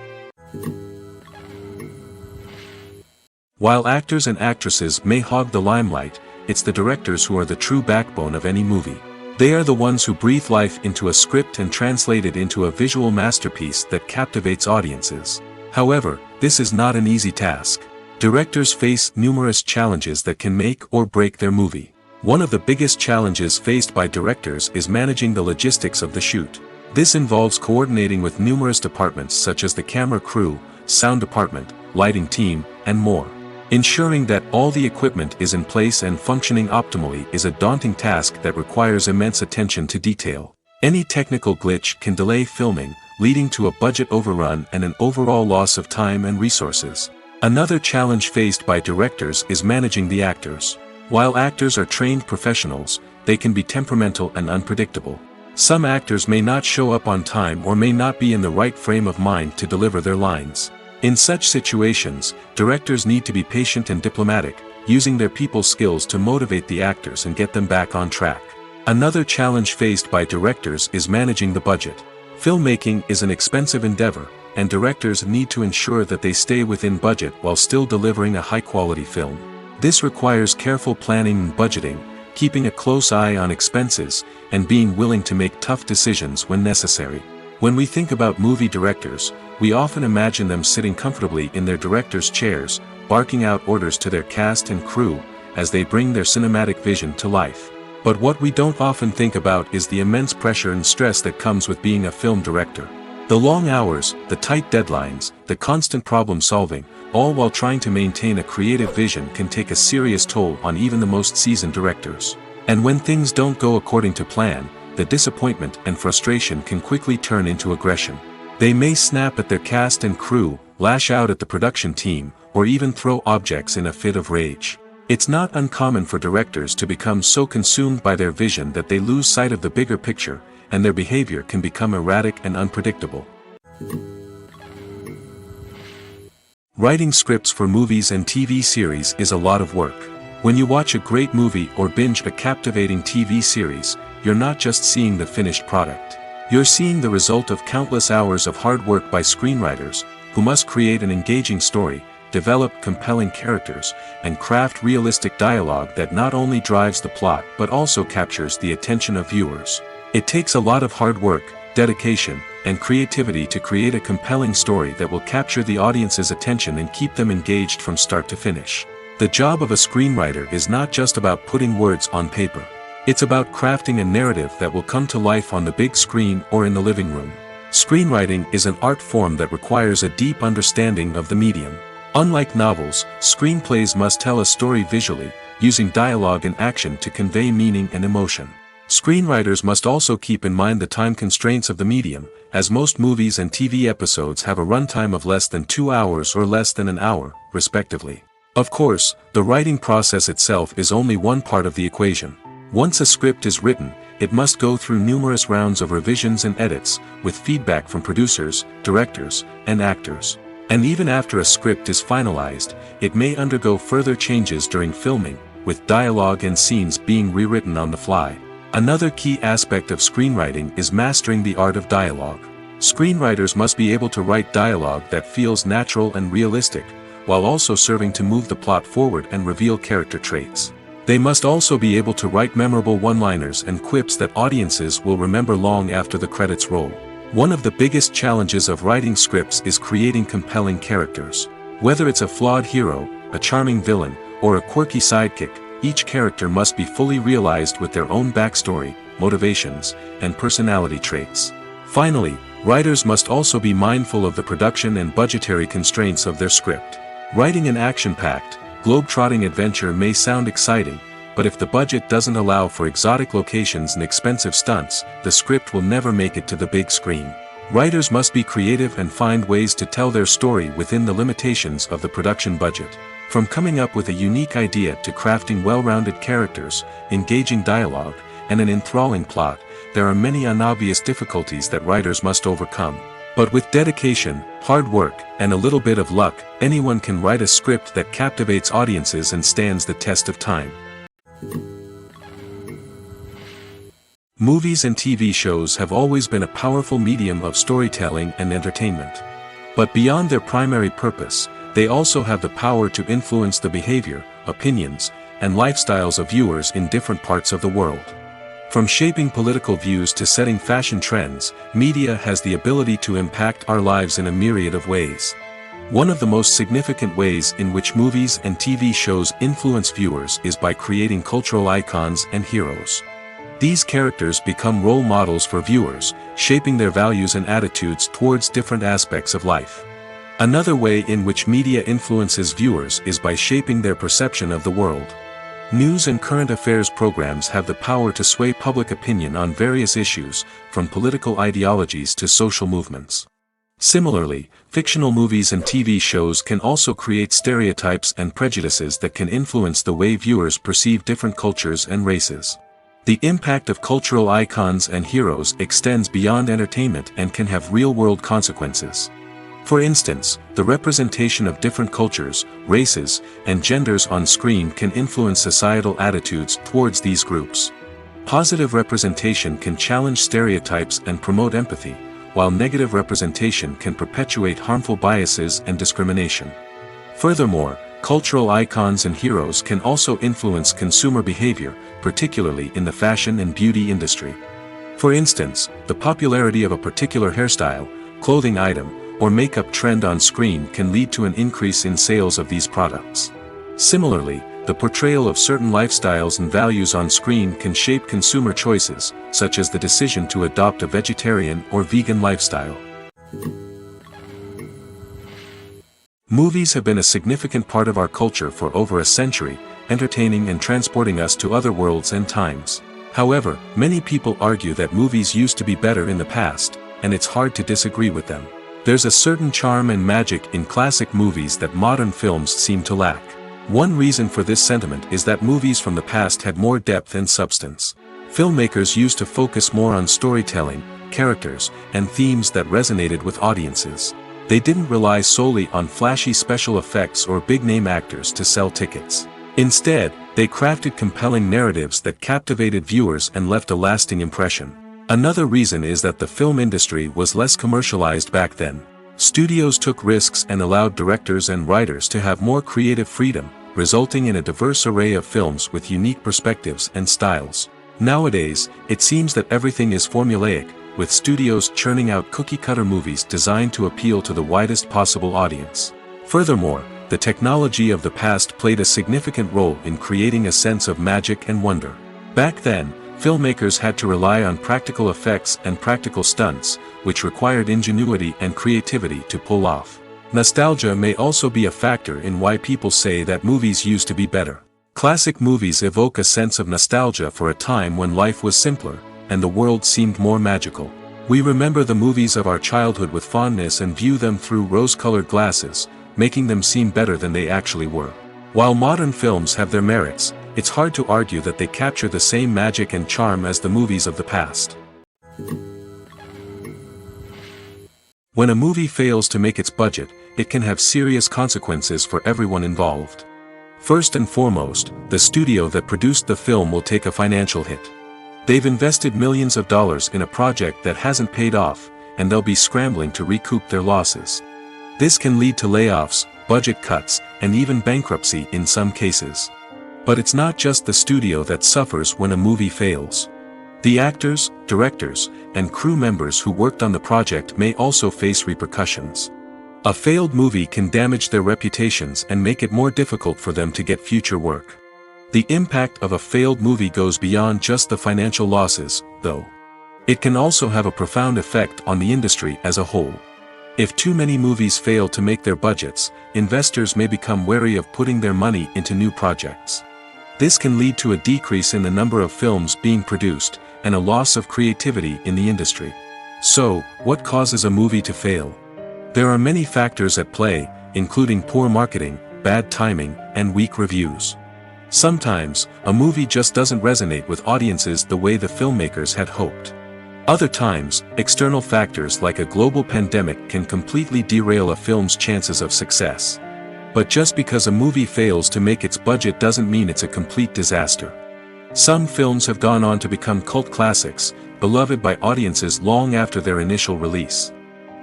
While actors and actresses may hog the limelight, it's the directors who are the true backbone of any movie. They are the ones who breathe life into a script and translate it into a visual masterpiece that captivates audiences. However, this is not an easy task. Directors face numerous challenges that can make or break their movie. One of the biggest challenges faced by directors is managing the logistics of the shoot. This involves coordinating with numerous departments such as the camera crew, sound department, lighting team, and more. Ensuring that all the equipment is in place and functioning optimally is a daunting task that requires immense attention to detail. Any technical glitch can delay filming, leading to a budget overrun and an overall loss of time and resources. Another challenge faced by directors is managing the actors. While actors are trained professionals, they can be temperamental and unpredictable. Some actors may not show up on time or may not be in the right frame of mind to deliver their lines. In such situations, directors need to be patient and diplomatic, using their people skills to motivate the actors and get them back on track. Another challenge faced by directors is managing the budget. Filmmaking is an expensive endeavor, and directors need to ensure that they stay within budget while still delivering a high-quality film. This requires careful planning and budgeting, keeping a close eye on expenses, and being willing to make tough decisions when necessary. When we think about movie directors, we often imagine them sitting comfortably in their director's chairs, barking out orders to their cast and crew, as they bring their cinematic vision to life. But what we don't often think about is the immense pressure and stress that comes with being a film director. The long hours, the tight deadlines, the constant problem solving, all while trying to maintain a creative vision can take a serious toll on even the most seasoned directors. And when things don't go according to plan, the disappointment and frustration can quickly turn into aggression. They may snap at their cast and crew, lash out at the production team, or even throw objects in a fit of rage. It's not uncommon for directors to become so consumed by their vision that they lose sight of the bigger picture, and their behavior can become erratic and unpredictable. Writing scripts for movies and TV series is a lot of work. When you watch a great movie or binge a captivating TV series, you're not just seeing the finished product. You're seeing the result of countless hours of hard work by screenwriters, who must create an engaging story, develop compelling characters, and craft realistic dialogue that not only drives the plot but also captures the attention of viewers. It takes a lot of hard work, dedication, and creativity to create a compelling story that will capture the audience's attention and keep them engaged from start to finish. The job of a screenwriter is not just about putting words on paper. It's about crafting a narrative that will come to life on the big screen or in the living room. Screenwriting is an art form that requires a deep understanding of the medium. Unlike novels, screenplays must tell a story visually, using dialogue and action to convey meaning and emotion. Screenwriters must also keep in mind the time constraints of the medium, as most movies and TV episodes have a runtime of less than 2 hours or less than an hour, respectively. Of course, the writing process itself is only one part of the equation. Once a script is written, it must go through numerous rounds of revisions and edits, with feedback from producers, directors, and actors. And even after a script is finalized, it may undergo further changes during filming, with dialogue and scenes being rewritten on the fly. Another key aspect of screenwriting is mastering the art of dialogue. Screenwriters must be able to write dialogue that feels natural and realistic, while also serving to move the plot forward and reveal character traits. They must also be able to write memorable one-liners and quips that audiences will remember long after the credits roll. One of the biggest challenges of writing scripts is creating compelling characters. Whether it's a flawed hero, a charming villain, or a quirky sidekick, each character must be fully realized with their own backstory, motivations, and personality traits. Finally, writers must also be mindful of the production and budgetary constraints of their script. Writing an action-packed, globe-trotting adventure may sound exciting, but if the budget doesn't allow for exotic locations and expensive stunts, the script will never make it to the big screen. Writers must be creative and find ways to tell their story within the limitations of the production budget. From coming up with a unique idea to crafting well-rounded characters, engaging dialogue, and an enthralling plot, there are many unobvious difficulties that writers must overcome. But with dedication, hard work, and a little bit of luck, anyone can write a script that captivates audiences and stands the test of time. Movies and TV shows have always been a powerful medium of storytelling and entertainment. But beyond their primary purpose, they also have the power to influence the behavior, opinions, and lifestyles of viewers in different parts of the world. From shaping political views to setting fashion trends, media has the ability to impact our lives in a myriad of ways. One of the most significant ways in which movies and TV shows influence viewers is by creating cultural icons and heroes. These characters become role models for viewers, shaping their values and attitudes towards different aspects of life. Another way in which media influences viewers is by shaping their perception of the world. News and current affairs programs have the power to sway public opinion on various issues, from political ideologies to social movements. Similarly, fictional movies and TV shows can also create stereotypes and prejudices that can influence the way viewers perceive different cultures and races. The impact of cultural icons and heroes extends beyond entertainment and can have real-world consequences. For instance, the representation of different cultures, races, and genders on screen can influence societal attitudes towards these groups. Positive representation can challenge stereotypes and promote empathy, while negative representation can perpetuate harmful biases and discrimination. Furthermore, cultural icons and heroes can also influence consumer behavior, particularly in the fashion and beauty industry. For instance, the popularity of a particular hairstyle, clothing item, or makeup trend on screen can lead to an increase in sales of these products. Similarly, the portrayal of certain lifestyles and values on screen can shape consumer choices, such as the decision to adopt a vegetarian or vegan lifestyle. Movies have been a significant part of our culture for over a century, entertaining and transporting us to other worlds and times. However, many people argue that movies used to be better in the past, and it's hard to disagree with them. There's a certain charm and magic in classic movies that modern films seem to lack. One reason for this sentiment is that movies from the past had more depth and substance. Filmmakers used to focus more on storytelling, characters, and themes that resonated with audiences. They didn't rely solely on flashy special effects or big-name actors to sell tickets. Instead, they crafted compelling narratives that captivated viewers and left a lasting impression. Another reason is that the film industry was less commercialized back then. Studios took risks and allowed directors and writers to have more creative freedom, resulting in a diverse array of films with unique perspectives and styles. Nowadays, it seems that everything is formulaic, with studios churning out cookie-cutter movies designed to appeal to the widest possible audience. Furthermore, the technology of the past played a significant role in creating a sense of magic and wonder. Back then, filmmakers had to rely on practical effects and practical stunts, which required ingenuity and creativity to pull off. Nostalgia may also be a factor in why people say that movies used to be better. Classic movies evoke a sense of nostalgia for a time when life was simpler, and the world seemed more magical. We remember the movies of our childhood with fondness and view them through rose-colored glasses, making them seem better than they actually were. While modern films have their merits, it's hard to argue that they capture the same magic and charm as the movies of the past. When a movie fails to make its budget, it can have serious consequences for everyone involved. First and foremost, the studio that produced the film will take a financial hit. They've invested millions of dollars in a project that hasn't paid off, and they'll be scrambling to recoup their losses. This can lead to layoffs, budget cuts, and even bankruptcy in some cases. But it's not just the studio that suffers when a movie fails. The actors, directors, and crew members who worked on the project may also face repercussions. A failed movie can damage their reputations and make it more difficult for them to get future work. The impact of a failed movie goes beyond just the financial losses, though. It can also have a profound effect on the industry as a whole. If too many movies fail to make their budgets, investors may become wary of putting their money into new projects. This can lead to a decrease in the number of films being produced, and a loss of creativity in the industry. So, what causes a movie to fail? There are many factors at play, including poor marketing, bad timing, and weak reviews. Sometimes, a movie just doesn't resonate with audiences the way the filmmakers had hoped. Other times, external factors like a global pandemic can completely derail a film's chances of success. But just because a movie fails to make its budget doesn't mean it's a complete disaster. Some films have gone on to become cult classics, beloved by audiences long after their initial release.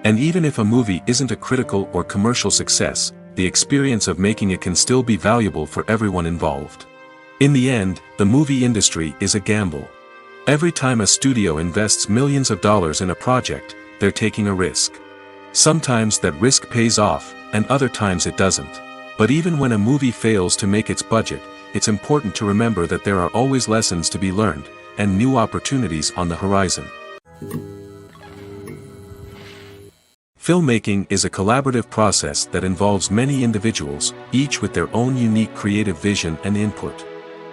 And even if a movie isn't a critical or commercial success, the experience of making it can still be valuable for everyone involved. In the end, the movie industry is a gamble. Every time a studio invests millions of dollars in a project, they're taking a risk. Sometimes that risk pays off, and other times it doesn't. But even when a movie fails to make its budget, it's important to remember that there are always lessons to be learned, and new opportunities on the horizon. Filmmaking is a collaborative process that involves many individuals, each with their own unique creative vision and input.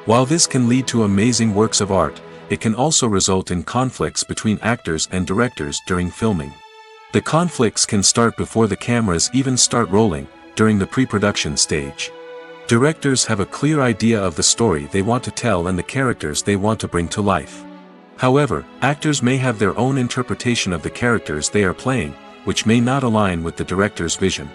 While this can lead to amazing works of art, it can also result in conflicts between actors and directors during filming. The conflicts can start before the cameras even start rolling, during the pre-production stage. Directors have a clear idea of the story they want to tell and the characters they want to bring to life. However, actors may have their own interpretation of the characters they are playing, which may not align with the director's vision.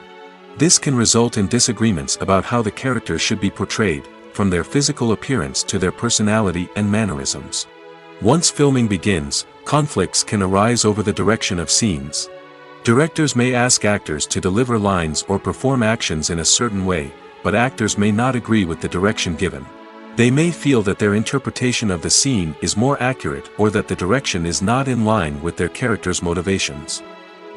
This can result in disagreements about how the characters should be portrayed, from their physical appearance to their personality and mannerisms. Once filming begins, conflicts can arise over the direction of scenes. Directors may ask actors to deliver lines or perform actions in a certain way, but actors may not agree with the direction given. They may feel that their interpretation of the scene is more accurate or that the direction is not in line with their character's motivations.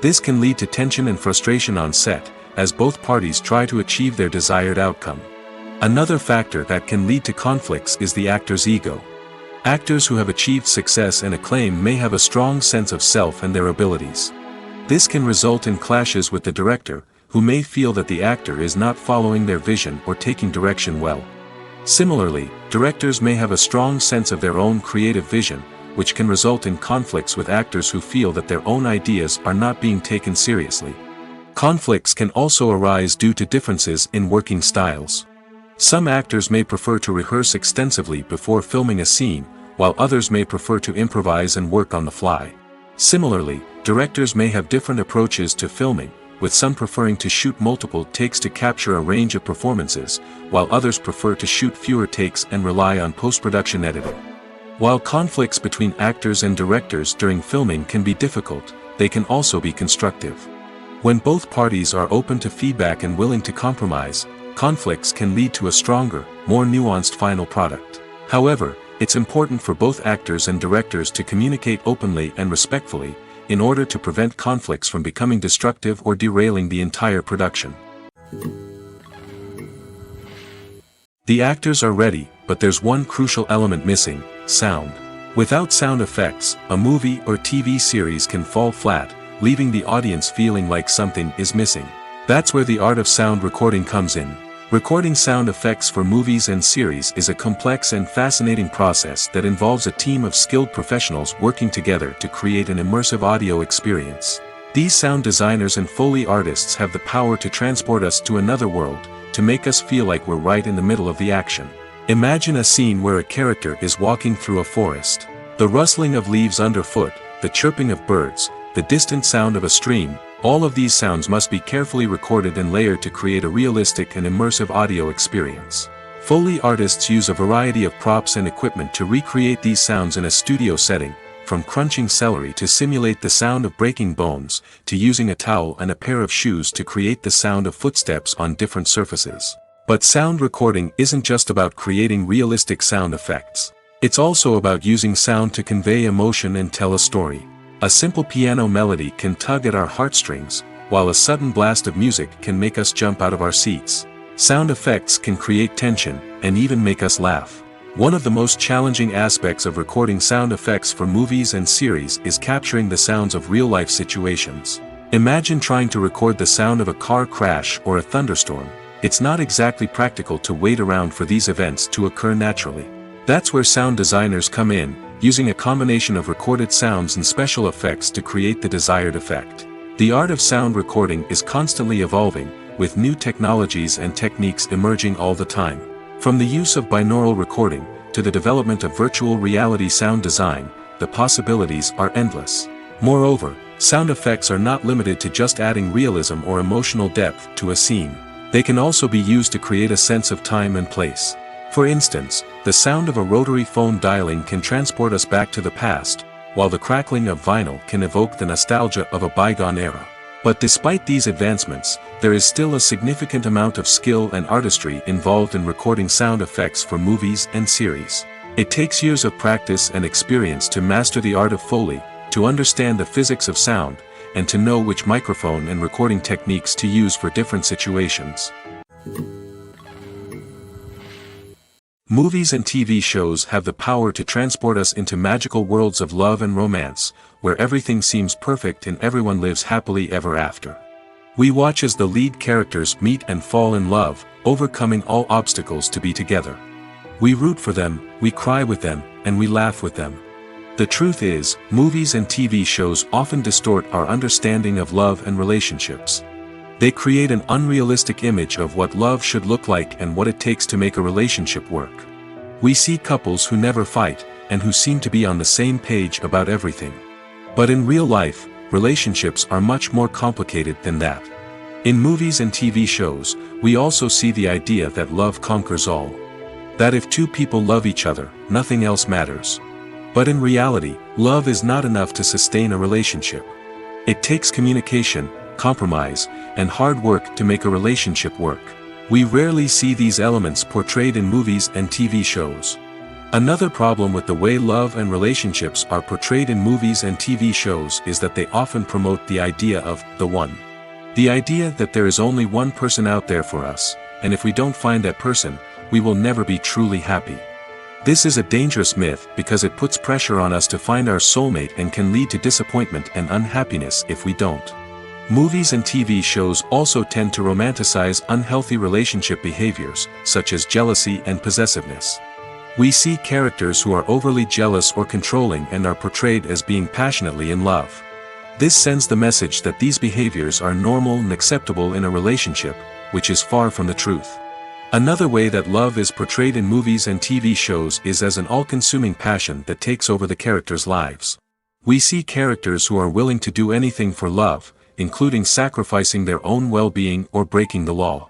This can lead to tension and frustration on set, as both parties try to achieve their desired outcome. Another factor that can lead to conflicts is the actor's ego. Actors who have achieved success and acclaim may have a strong sense of self and their abilities. This can result in clashes with the director, who may feel that the actor is not following their vision or taking direction well. Similarly, directors may have a strong sense of their own creative vision, which can result in conflicts with actors who feel that their own ideas are not being taken seriously. Conflicts can also arise due to differences in working styles. Some actors may prefer to rehearse extensively before filming a scene, while others may prefer to improvise and work on the fly. Similarly, directors may have different approaches to filming, with some preferring to shoot multiple takes to capture a range of performances, while others prefer to shoot fewer takes and rely on post-production editing. While conflicts between actors and directors during filming can be difficult, they can also be constructive. When both parties are open to feedback and willing to compromise, conflicts can lead to a stronger, more nuanced final product. However, it's important for both actors and directors to communicate openly and respectfully, in order to prevent conflicts from becoming destructive or derailing the entire production. The actors are ready, but there's one crucial element missing: sound. Without sound effects, a movie or TV series can fall flat, leaving the audience feeling like something is missing. That's where the art of sound recording comes in. Recording sound effects for movies and series is a complex and fascinating process that involves a team of skilled professionals working together to create an immersive audio experience. These sound designers and Foley artists have the power to transport us to another world, to make us feel like we're right in the middle of the action. Imagine a scene where a character is walking through a forest. The rustling of leaves underfoot, the chirping of birds, the distant sound of a stream, all of these sounds must be carefully recorded and layered to create a realistic and immersive audio experience. Foley artists use a variety of props and equipment to recreate these sounds in a studio setting, from crunching celery to simulate the sound of breaking bones, to using a towel and a pair of shoes to create the sound of footsteps on different surfaces. But sound recording isn't just about creating realistic sound effects. It's also about using sound to convey emotion and tell a story. A simple piano melody can tug at our heartstrings, while a sudden blast of music can make us jump out of our seats. Sound effects can create tension, and even make us laugh. One of the most challenging aspects of recording sound effects for movies and series is capturing the sounds of real-life situations. Imagine trying to record the sound of a car crash or a thunderstorm. It's not exactly practical to wait around for these events to occur naturally. That's where sound designers come in, using a combination of recorded sounds and special effects to create the desired effect. The art of sound recording is constantly evolving, with new technologies and techniques emerging all the time. From the use of binaural recording, to the development of virtual reality sound design, the possibilities are endless. Moreover, sound effects are not limited to just adding realism or emotional depth to a scene. They can also be used to create a sense of time and place. For instance, the sound of a rotary phone dialing can transport us back to the past, while the crackling of vinyl can evoke the nostalgia of a bygone era. But despite these advancements, there is still a significant amount of skill and artistry involved in recording sound effects for movies and series. It takes years of practice and experience to master the art of Foley, to understand the physics of sound, and to know which microphone and recording techniques to use for different situations. Movies and TV shows have the power to transport us into magical worlds of love and romance, where everything seems perfect and everyone lives happily ever after. We watch as the lead characters meet and fall in love, overcoming all obstacles to be together. We root for them, we cry with them, and we laugh with them. The truth is, movies and TV shows often distort our understanding of love and relationships. They create an unrealistic image of what love should look like and what it takes to make a relationship work. We see couples who never fight, and who seem to be on the same page about everything. But in real life, relationships are much more complicated than that. In movies and TV shows, we also see the idea that love conquers all. That if two people love each other, nothing else matters. But in reality, love is not enough to sustain a relationship. It takes communication, compromise, and hard work to make a relationship work. We rarely see these elements portrayed in movies and TV shows. Another problem with the way love and relationships are portrayed in movies and TV shows is that they often promote the idea of the one. The idea that there is only one person out there for us, and if we don't find that person, we will never be truly happy. This is a dangerous myth because it puts pressure on us to find our soulmate and can lead to disappointment and unhappiness if we don't. Movies and TV shows also tend to romanticize unhealthy relationship behaviors, such as jealousy and possessiveness. We see characters who are overly jealous or controlling and are portrayed as being passionately in love. This sends the message that these behaviors are normal and acceptable in a relationship, which is far from the truth. Another way that love is portrayed in movies and TV shows is as an all-consuming passion that takes over the characters' lives. We see characters who are willing to do anything for love, including sacrificing their own well-being or breaking the law.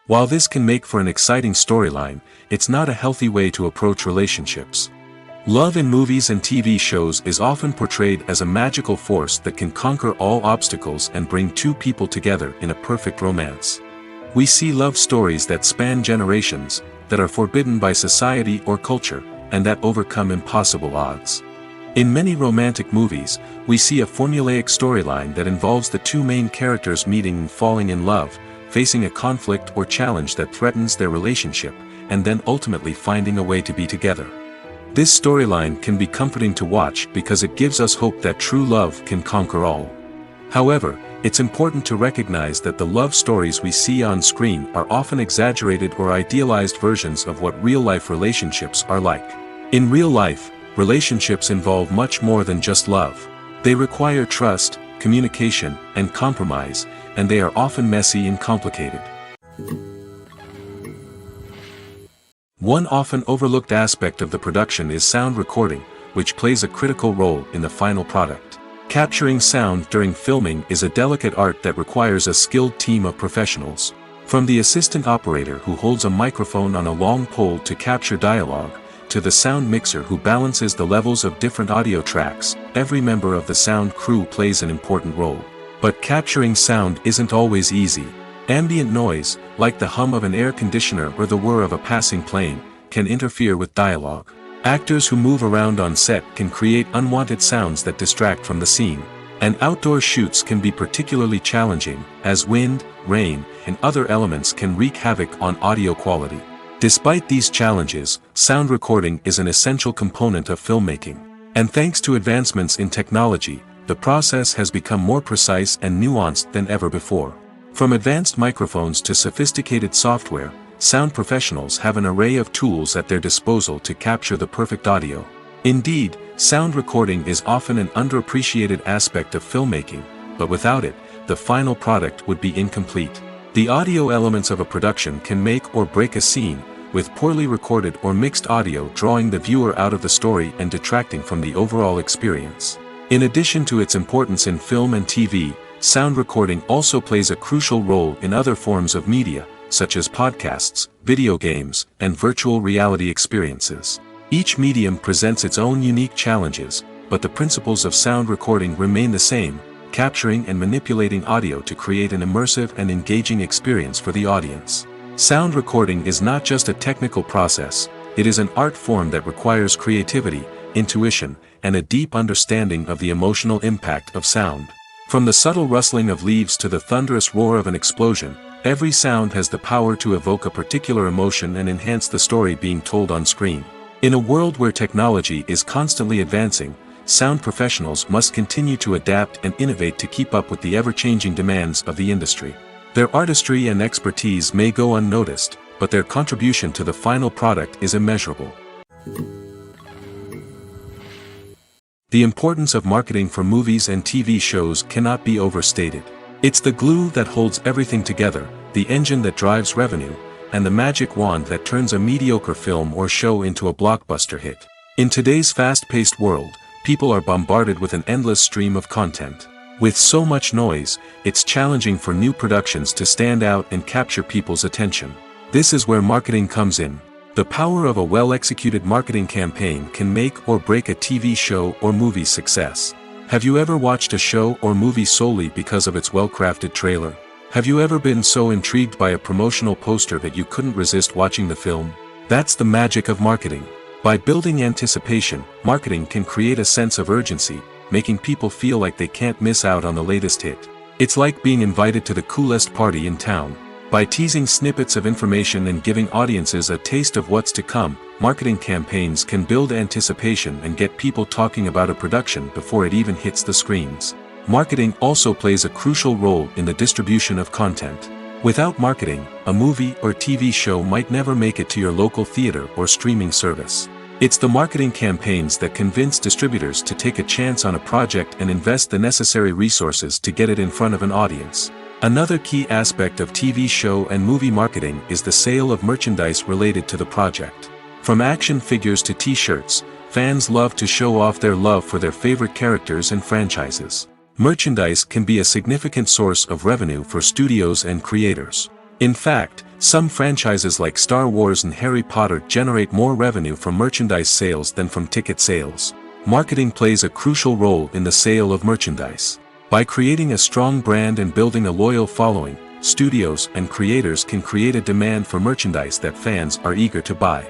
While this can make for an exciting storyline, it's not a healthy way to approach relationships. Love in movies and TV shows is often portrayed as a magical force that can conquer all obstacles and bring two people together in a perfect romance. We see love stories that span generations, that are forbidden by society or culture, and that overcome impossible odds. In many romantic movies, we see a formulaic storyline that involves the two main characters meeting and falling in love, facing a conflict or challenge that threatens their relationship, and then ultimately finding a way to be together. This storyline can be comforting to watch because it gives us hope that true love can conquer all. However, it's important to recognize that the love stories we see on screen are often exaggerated or idealized versions of what real-life relationships are like. In real life, relationships involve much more than just love. They require trust, communication, and compromise, and they are often messy and complicated. One often overlooked aspect of the production is sound recording, which plays a critical role in the final product. Capturing sound during filming is a delicate art that requires a skilled team of professionals. From the assistant operator who holds a microphone on a long pole to capture dialogue, to the sound mixer who balances the levels of different audio tracks, every member of the sound crew plays an important role. But capturing sound isn't always easy. Ambient noise, like the hum of an air conditioner or the whir of a passing plane, can interfere with dialogue. Actors who move around on set can create unwanted sounds that distract from the scene. And outdoor shoots can be particularly challenging, as wind, rain, and other elements can wreak havoc on audio quality. Despite these challenges, sound recording is an essential component of filmmaking. And thanks to advancements in technology, the process has become more precise and nuanced than ever before. From advanced microphones to sophisticated software, sound professionals have an array of tools at their disposal to capture the perfect audio. Indeed, sound recording is often an underappreciated aspect of filmmaking, but without it, the final product would be incomplete. The audio elements of a production can make or break a scene, with poorly recorded or mixed audio drawing the viewer out of the story and detracting from the overall experience. In addition to its importance in film and TV, sound recording also plays a crucial role in other forms of media, such as podcasts, video games, and virtual reality experiences. Each medium presents its own unique challenges, but the principles of sound recording remain the same, capturing and manipulating audio to create an immersive and engaging experience for the audience. Sound recording is not just a technical process, it is an art form that requires creativity, intuition, and a deep understanding of the emotional impact of sound. From the subtle rustling of leaves to the thunderous roar of an explosion, every sound has the power to evoke a particular emotion and enhance the story being told on screen. In a world where technology is constantly advancing, sound professionals must continue to adapt and innovate to keep up with the ever-changing demands of the industry. Their artistry and expertise may go unnoticed, but their contribution to the final product is immeasurable. The importance of marketing for movies and TV shows cannot be overstated. It's the glue that holds everything together, the engine that drives revenue, and the magic wand that turns a mediocre film or show into a blockbuster hit. In today's fast-paced world, people are bombarded with an endless stream of content. With so much noise, it's challenging for new productions to stand out and capture people's attention. This is where marketing comes in. The power of a well-executed marketing campaign can make or break a TV show or movie's success. Have you ever watched a show or movie solely because of its well-crafted trailer? Have you ever been so intrigued by a promotional poster that you couldn't resist watching the film? That's the magic of marketing. By building anticipation, marketing can create a sense of urgency, making people feel like they can't miss out on the latest hit. It's like being invited to the coolest party in town. By teasing snippets of information and giving audiences a taste of what's to come, marketing campaigns can build anticipation and get people talking about a production before it even hits the screens. Marketing also plays a crucial role in the distribution of content. Without marketing, a movie or TV show might never make it to your local theater or streaming service. It's the marketing campaigns that convince distributors to take a chance on a project and invest the necessary resources to get it in front of an audience. Another key aspect of TV show and movie marketing is the sale of merchandise related to the project. From action figures to t-shirts, fans love to show off their love for their favorite characters and franchises. Merchandise can be a significant source of revenue for studios and creators. In fact, some franchises like Star Wars and Harry Potter generate more revenue from merchandise sales than from ticket sales. Marketing plays a crucial role in the sale of merchandise. By creating a strong brand and building a loyal following, studios and creators can create a demand for merchandise that fans are eager to buy.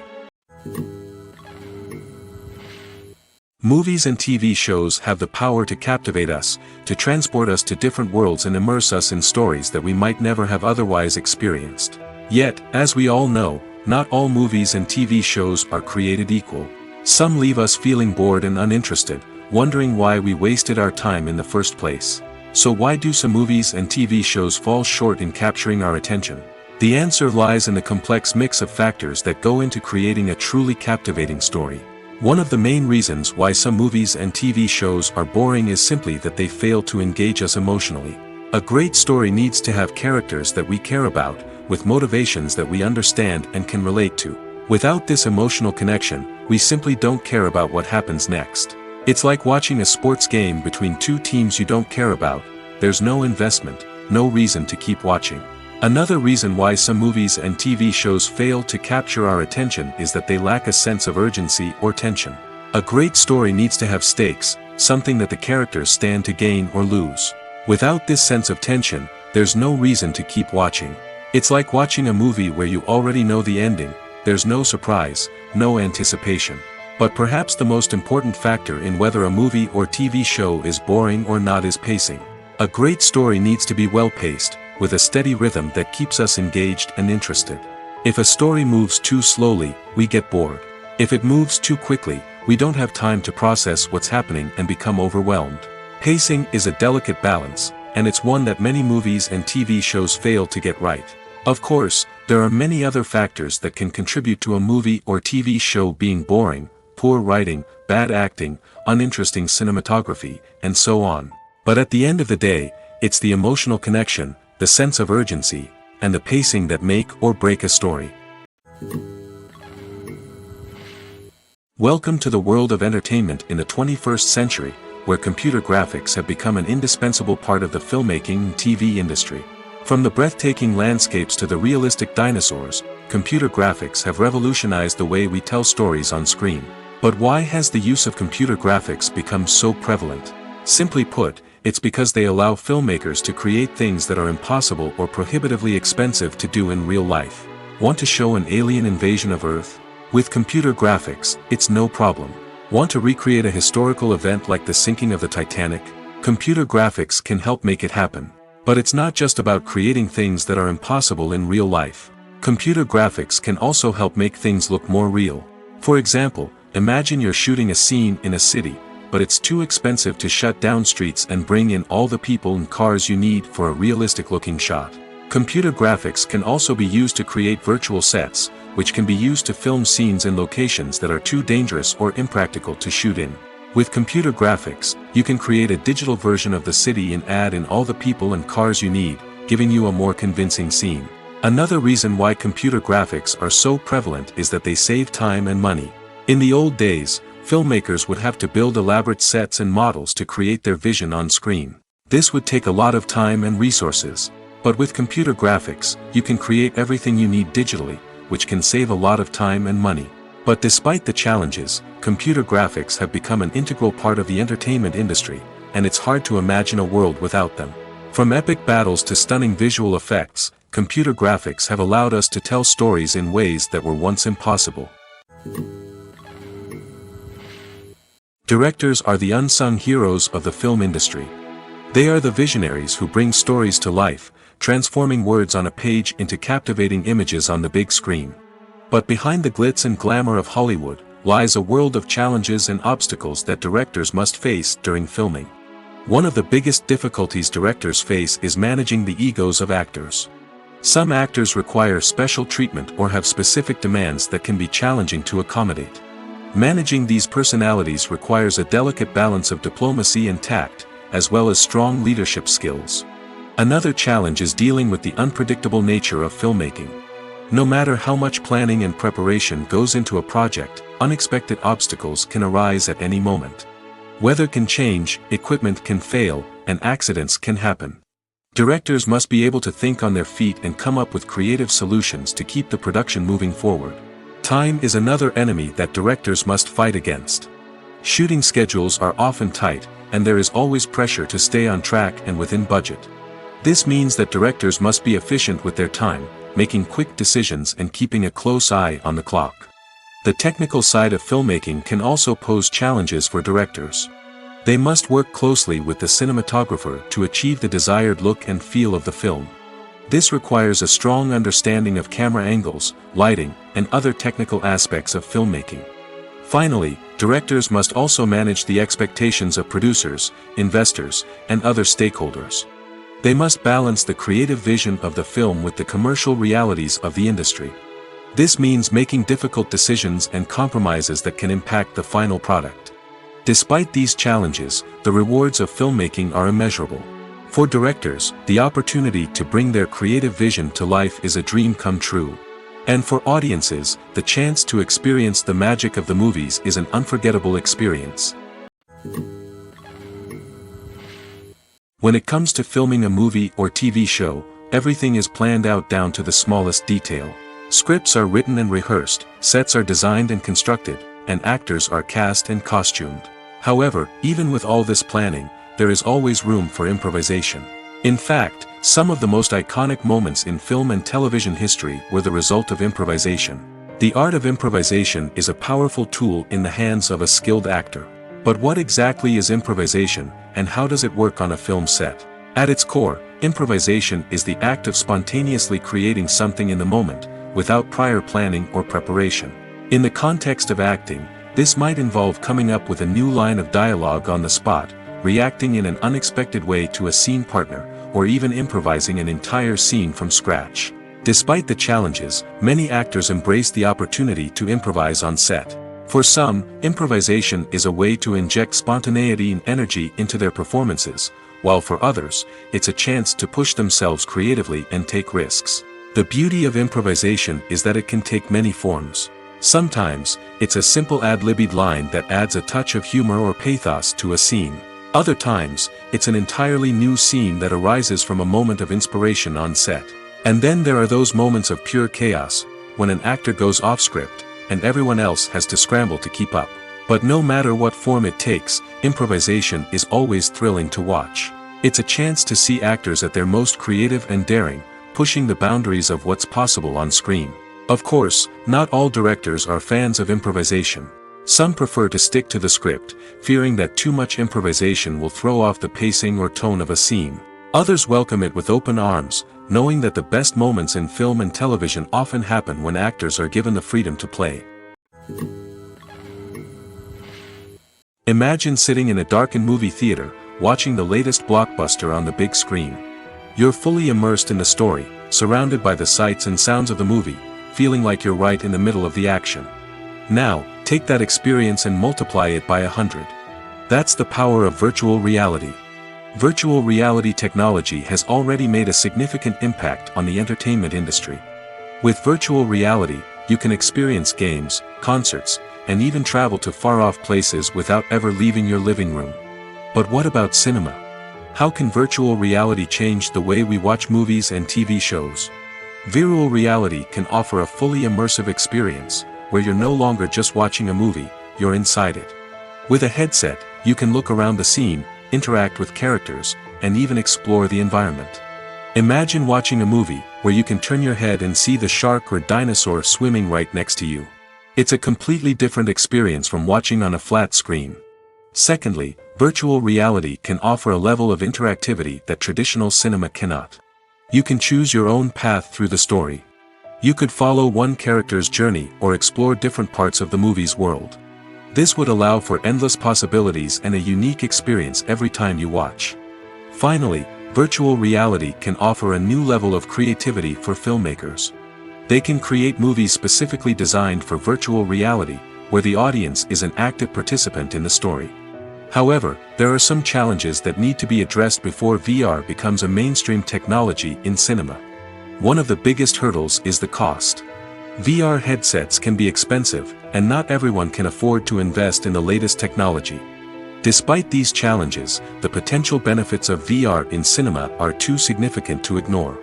Movies and TV shows have the power to captivate us, to transport us to different worlds and immerse us in stories that we might never have otherwise experienced. Yet, as we all know, not all movies and TV shows are created equal. Some leave us feeling bored and uninterested, wondering why we wasted our time in the first place. So why do some movies and TV shows fall short in capturing our attention? The answer lies in the complex mix of factors that go into creating a truly captivating story. One of the main reasons why some movies and TV shows are boring is simply that they fail to engage us emotionally. A great story needs to have characters that we care about, with motivations that we understand and can relate to. Without this emotional connection, we simply don't care about what happens next. It's like watching a sports game between two teams you don't care about. There's no investment, no reason to keep watching. Another reason why some movies and TV shows fail to capture our attention is that they lack a sense of urgency or tension. A great story needs to have stakes, something that the characters stand to gain or lose. Without this sense of tension, there's no reason to keep watching. It's like watching a movie where you already know the ending, there's no surprise, no anticipation. But perhaps the most important factor in whether a movie or TV show is boring or not is pacing. A great story needs to be well-paced, with a steady rhythm that keeps us engaged and interested. If a story moves too slowly, we get bored. If it moves too quickly, we don't have time to process what's happening and become overwhelmed. Pacing is a delicate balance, and it's one that many movies and TV shows fail to get right. Of course, there are many other factors that can contribute to a movie or TV show being boring: poor writing, bad acting, uninteresting cinematography, and so on. But at the end of the day, it's the emotional connection, the sense of urgency, and the pacing that make or break a story. Welcome to the world of entertainment in the 21st century, where computer graphics have become an indispensable part of the filmmaking and TV industry. From the breathtaking landscapes to the realistic dinosaurs, computer graphics have revolutionized the way we tell stories on screen. But why has the use of computer graphics become so prevalent? Simply put, it's because they allow filmmakers to create things that are impossible or prohibitively expensive to do in real life. Want to show an alien invasion of Earth? With computer graphics, it's no problem. Want to recreate a historical event like the sinking of the Titanic? Computer graphics can help make it happen. But it's not just about creating things that are impossible in real life. Computer graphics can also help make things look more real. For example, imagine you're shooting a scene in a city, but it's too expensive to shut down streets and bring in all the people and cars you need for a realistic-looking shot. Computer graphics can also be used to create virtual sets, which can be used to film scenes in locations that are too dangerous or impractical to shoot in. With computer graphics, you can create a digital version of the city and add in all the people and cars you need, giving you a more convincing scene. Another reason why computer graphics are so prevalent is that they save time and money. In the old days, filmmakers would have to build elaborate sets and models to create their vision on screen. This would take a lot of time and resources. But with computer graphics, you can create everything you need digitally, which can save a lot of time and money. But despite the challenges, computer graphics have become an integral part of the entertainment industry, and it's hard to imagine a world without them. From epic battles to stunning visual effects, computer graphics have allowed us to tell stories in ways that were once impossible. Directors are the unsung heroes of the film industry. They are the visionaries who bring stories to life, transforming words on a page into captivating images on the big screen. But behind the glitz and glamour of Hollywood, lies a world of challenges and obstacles that directors must face during filming. One of the biggest difficulties directors face is managing the egos of actors. Some actors require special treatment or have specific demands that can be challenging to accommodate. Managing these personalities requires a delicate balance of diplomacy and tact, as well as strong leadership skills. Another challenge is dealing with the unpredictable nature of filmmaking. No matter how much planning and preparation goes into a project, unexpected obstacles can arise at any moment. Weather can change, equipment can fail, and accidents can happen. Directors must be able to think on their feet and come up with creative solutions to keep the production moving forward. Time is another enemy that directors must fight against. Shooting schedules are often tight, and there is always pressure to stay on track and within budget. This means that directors must be efficient with their time, making quick decisions and keeping a close eye on the clock. The technical side of filmmaking can also pose challenges for directors. They must work closely with the cinematographer to achieve the desired look and feel of the film. This requires a strong understanding of camera angles, lighting, and other technical aspects of filmmaking. Finally, directors must also manage the expectations of producers, investors, and other stakeholders. They must balance the creative vision of the film with the commercial realities of the industry. This means making difficult decisions and compromises that can impact the final product. Despite these challenges, the rewards of filmmaking are immeasurable. For directors, the opportunity to bring their creative vision to life is a dream come true. And for audiences, the chance to experience the magic of the movies is an unforgettable experience. When it comes to filming a movie or TV show, everything is planned out down to the smallest detail. Scripts are written and rehearsed, sets are designed and constructed, and actors are cast and costumed. However, even with all this planning, there is always room for improvisation. In fact, some of the most iconic moments in film and television history were the result of improvisation. The art of improvisation is a powerful tool in the hands of a skilled actor. But what exactly is improvisation, and how does it work on a film set? At its core, improvisation is the act of spontaneously creating something in the moment, without prior planning or preparation. In the context of acting, this might involve coming up with a new line of dialogue on the spot, reacting in an unexpected way to a scene partner, or even improvising an entire scene from scratch. Despite the challenges, many actors embrace the opportunity to improvise on set. For some, improvisation is a way to inject spontaneity and energy into their performances, while for others, it's a chance to push themselves creatively and take risks. The beauty of improvisation is that it can take many forms. Sometimes, it's a simple ad-libbed line that adds a touch of humor or pathos to a scene. Other times, it's an entirely new scene that arises from a moment of inspiration on set. And then there are those moments of pure chaos, when an actor goes off script, and everyone else has to scramble to keep up. But no matter what form it takes, improvisation is always thrilling to watch. It's a chance to see actors at their most creative and daring, pushing the boundaries of what's possible on screen. Of course, not all directors are fans of improvisation. Some prefer to stick to the script, fearing that too much improvisation will throw off the pacing or tone of a scene. Others welcome it with open arms, knowing that the best moments in film and television often happen when actors are given the freedom to play. Imagine sitting in a darkened movie theater, watching the latest blockbuster on the big screen. You're fully immersed in the story, surrounded by the sights and sounds of the movie, feeling like you're right in the middle of the action. Now, take that experience and multiply it by 100. That's the power of virtual reality. Virtual reality technology has already made a significant impact on the entertainment industry. With virtual reality, you can experience games, concerts, and even travel to far-off places without ever leaving your living room. But what about cinema? How can virtual reality change the way we watch movies and TV shows? Virtual reality can offer a fully immersive experience, where you're no longer just watching a movie, you're inside it. With a headset, you can look around the scene, interact with characters, and even explore the environment. Imagine watching a movie, where you can turn your head and see the shark or dinosaur swimming right next to you. It's a completely different experience from watching on a flat screen. Secondly, virtual reality can offer a level of interactivity that traditional cinema cannot. You can choose your own path through the story. You could follow one character's journey or explore different parts of the movie's world. This would allow for endless possibilities and a unique experience every time you watch. Finally, virtual reality can offer a new level of creativity for filmmakers. They can create movies specifically designed for virtual reality, where the audience is an active participant in the story. However, there are some challenges that need to be addressed before VR becomes a mainstream technology in cinema. One of the biggest hurdles is the cost. VR headsets can be expensive, and not everyone can afford to invest in the latest technology. Despite these challenges, the potential benefits of VR in cinema are too significant to ignore.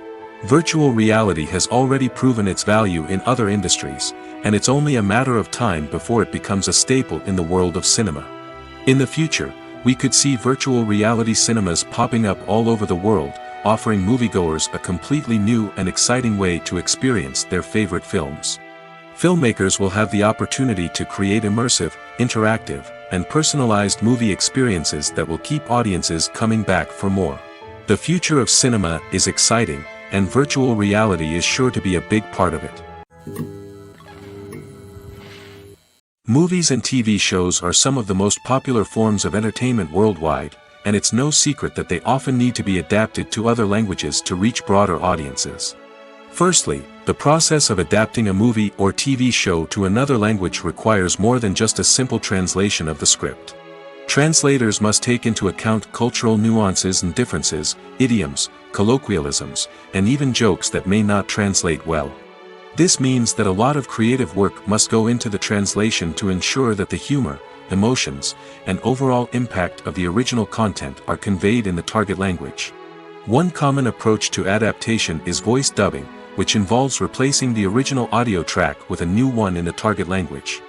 Virtual reality has already proven its value in other industries, and it's only a matter of time before it becomes a staple in the world of cinema. In the future, we could see virtual reality cinemas popping up all over the world, offering moviegoers a completely new and exciting way to experience their favorite films. Filmmakers will have the opportunity to create immersive, interactive, and personalized movie experiences that will keep audiences coming back for more. The future of cinema is exciting, and virtual reality is sure to be a big part of it. Movies and TV shows are some of the most popular forms of entertainment worldwide, and it's no secret that they often need to be adapted to other languages to reach broader audiences. Firstly, the process of adapting a movie or TV show to another language requires more than just a simple translation of the script. Translators must take into account cultural nuances and differences, idioms, colloquialisms, and even jokes that may not translate well. This means that a lot of creative work must go into the translation to ensure that the humor, emotions, and overall impact of the original content are conveyed in the target language. One common approach to adaptation is voice dubbing, which involves replacing the original audio track with a new one in the target language.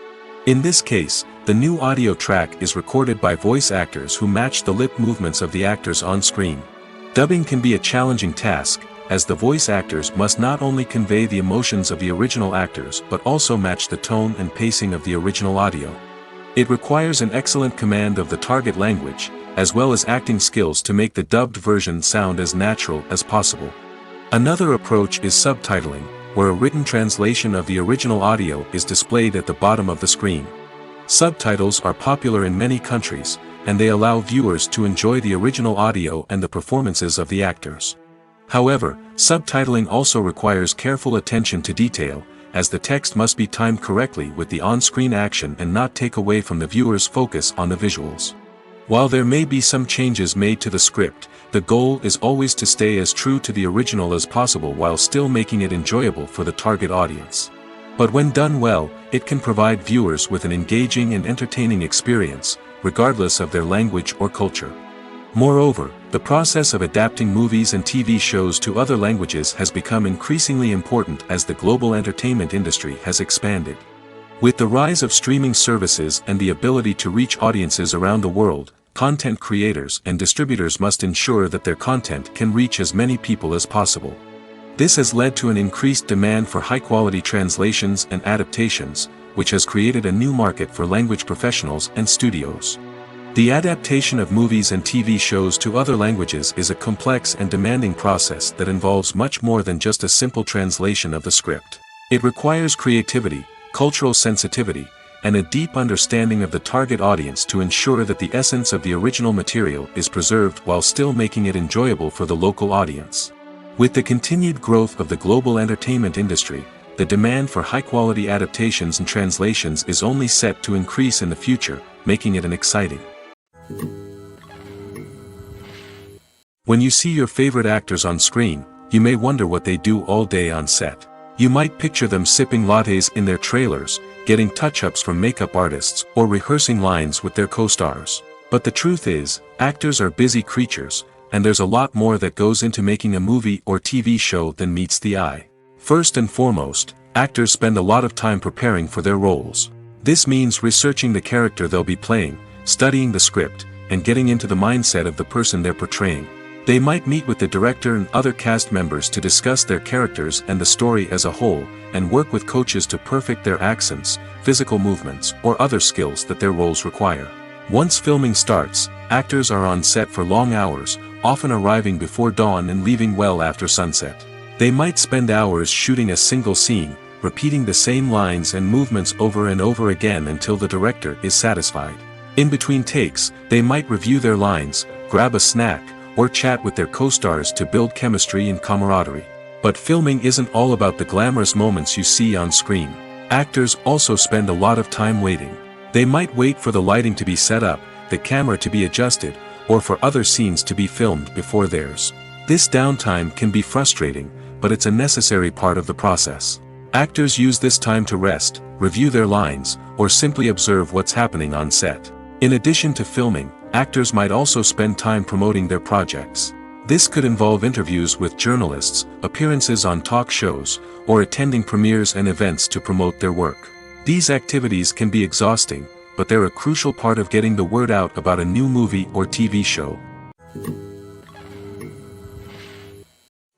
In this case, the new audio track is recorded by voice actors who match the lip movements of the actors on screen. Dubbing can be a challenging task, as the voice actors must not only convey the emotions of the original actors but also match the tone and pacing of the original audio. It requires an excellent command of the target language, as well as acting skills to make the dubbed version sound as natural as possible. Another approach is subtitling, where a written translation of the original audio is displayed at the bottom of the screen. Subtitles are popular in many countries, and they allow viewers to enjoy the original audio and the performances of the actors. However, subtitling also requires careful attention to detail, as the text must be timed correctly with the on-screen action and not take away from the viewer's focus on the visuals. While there may be some changes made to the script, the goal is always to stay as true to the original as possible while still making it enjoyable for the target audience. But when done well, it can provide viewers with an engaging and entertaining experience, regardless of their language or culture. Moreover, the process of adapting movies and TV shows to other languages has become increasingly important as the global entertainment industry has expanded. With the rise of streaming services and the ability to reach audiences around the world, content creators and distributors must ensure that their content can reach as many people as possible. This has led to an increased demand for high-quality translations and adaptations, which has created a new market for language professionals and studios. The adaptation of movies and TV shows to other languages is a complex and demanding process that involves much more than just a simple translation of the script. It requires creativity, cultural sensitivity, and a deep understanding of the target audience to ensure that the essence of the original material is preserved while still making it enjoyable for the local audience. With the continued growth of the global entertainment industry, the demand for high-quality adaptations and translations is only set to increase in the future, making it an exciting. When you see your favorite actors on screen, you may wonder what they do all day on set. You might picture them sipping lattes in their trailers, getting touch-ups from makeup artists, or rehearsing lines with their co-stars. But the truth is, actors are busy creatures, and there's a lot more that goes into making a movie or TV show than meets the eye. First and foremost, actors spend a lot of time preparing for their roles. This means researching the character they'll be playing, studying the script, and getting into the mindset of the person they're portraying. They might meet with the director and other cast members to discuss their characters and the story as a whole, and work with coaches to perfect their accents, physical movements, or other skills that their roles require. Once filming starts, actors are on set for long hours, often arriving before dawn and leaving well after sunset. They might spend hours shooting a single scene, repeating the same lines and movements over and over again until the director is satisfied. In between takes, they might review their lines, grab a snack, or chat with their co-stars to build chemistry and camaraderie. But filming isn't all about the glamorous moments you see on screen. Actors also spend a lot of time waiting. They might wait for the lighting to be set up, the camera to be adjusted, or for other scenes to be filmed before theirs. This downtime can be frustrating, but it's a necessary part of the process. Actors use this time to rest, review their lines, or simply observe what's happening on set. In addition to filming, Actors might also spend time promoting their projects. This could involve interviews with journalists, appearances on talk shows, or attending premieres and events to promote their work. These activities can be exhausting, but they're a crucial part of getting the word out about a new movie or TV show.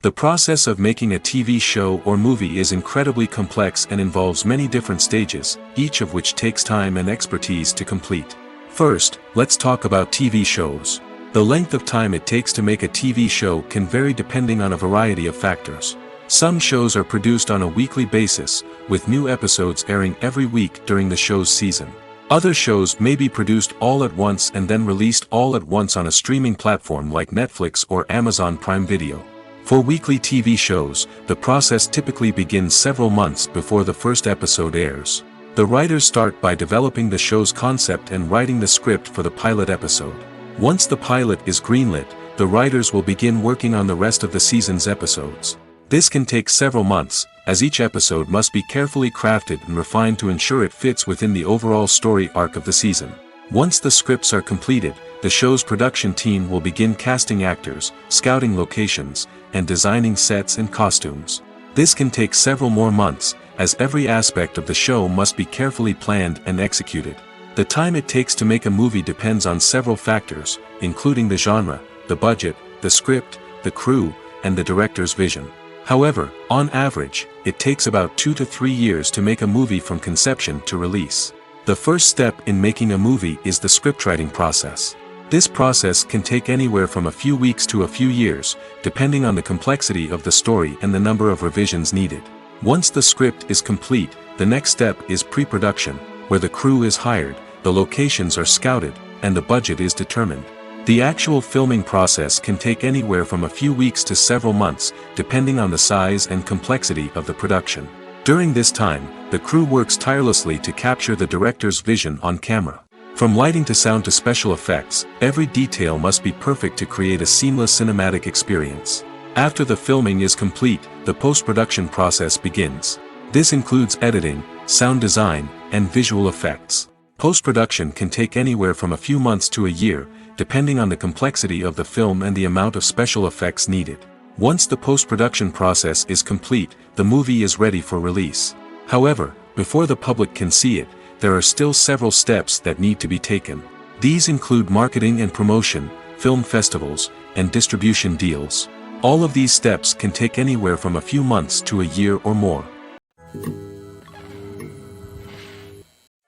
The process of making a TV show or movie is incredibly complex and involves many different stages, each of which takes time and expertise to complete. First, let's talk about TV shows. The length of time it takes to make a TV show can vary depending on a variety of factors. Some shows are produced on a weekly basis, with new episodes airing every week during the show's season. Other shows may be produced all at once and then released all at once on a streaming platform like Netflix or Amazon Prime Video. For weekly TV shows, the process typically begins several months before the first episode airs. The writers start by developing the show's concept and writing the script for the pilot episode. Once the pilot is greenlit, the writers will begin working on the rest of the season's episodes. This can take several months, as each episode must be carefully crafted and refined to ensure it fits within the overall story arc of the season. Once the scripts are completed, the show's production team will begin casting actors, scouting locations, and designing sets and costumes. This can take several more months, as every aspect of the show must be carefully planned and executed. The time it takes to make a movie depends on several factors, including the genre, the budget, the script, the crew, and the director's vision. However, on average, it takes about 2 to 3 years to make a movie from conception to release. The first step in making a movie is the scriptwriting process. This process can take anywhere from a few weeks to a few years, depending on the complexity of the story and the number of revisions needed. Once the script is complete, the next step is pre-production, where the crew is hired, the locations are scouted, and the budget is determined. The actual filming process can take anywhere from a few weeks to several months, depending on the size and complexity of the production. During this time, the crew works tirelessly to capture the director's vision on camera. From lighting to sound to special effects, every detail must be perfect to create a seamless cinematic experience. After the filming is complete, the post-production process begins. This includes editing, sound design, and visual effects. Post-production can take anywhere from a few months to a year, depending on the complexity of the film and the amount of special effects needed. Once the post-production process is complete, the movie is ready for release. However, before the public can see it, there are still several steps that need to be taken. These include marketing and promotion, film festivals, and distribution deals. All of these steps can take anywhere from a few months to a year or more.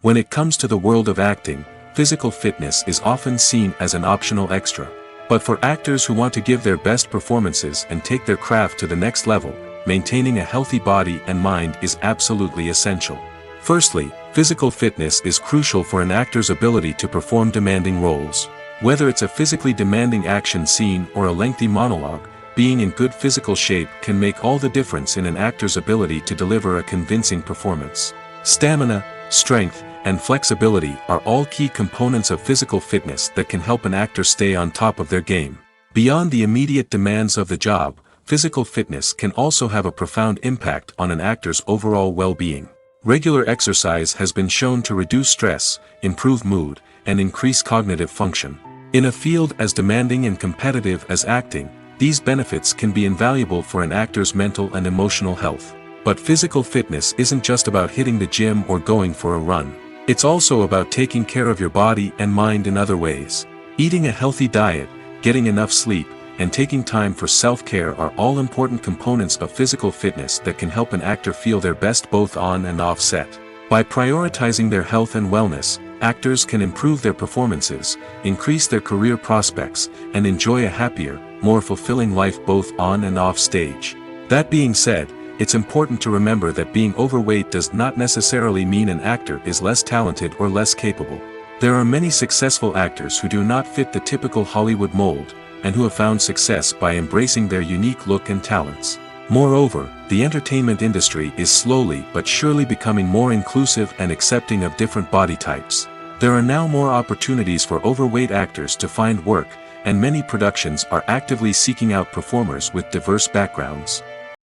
When it comes to the world of acting, physical fitness is often seen as an optional extra. But for actors who want to give their best performances and take their craft to the next level, maintaining a healthy body and mind is absolutely essential. Firstly, physical fitness is crucial for an actor's ability to perform demanding roles. Whether it's a physically demanding action scene or a lengthy monologue, being in good physical shape can make all the difference in an actor's ability to deliver a convincing performance. Stamina, strength, and flexibility are all key components of physical fitness that can help an actor stay on top of their game. Beyond the immediate demands of the job, physical fitness can also have a profound impact on an actor's overall well-being. Regular exercise has been shown to reduce stress, improve mood, and increase cognitive function. In a field as demanding and competitive as acting, these benefits can be invaluable for an actor's mental and emotional health. But physical fitness isn't just about hitting the gym or going for a run. It's also about taking care of your body and mind in other ways. Eating a healthy diet, getting enough sleep, and taking time for self-care are all important components of physical fitness that can help an actor feel their best both on and off set. By prioritizing their health and wellness, actors can improve their performances, increase their career prospects, and enjoy a happier, more fulfilling life both on and off stage. That being said, it's important to remember that being overweight does not necessarily mean an actor is less talented or less capable. There are many successful actors who do not fit the typical Hollywood mold, and who have found success by embracing their unique look and talents. Moreover, the entertainment industry is slowly but surely becoming more inclusive and accepting of different body types. There are now more opportunities for overweight actors to find work, and many productions are actively seeking out performers with diverse backgrounds.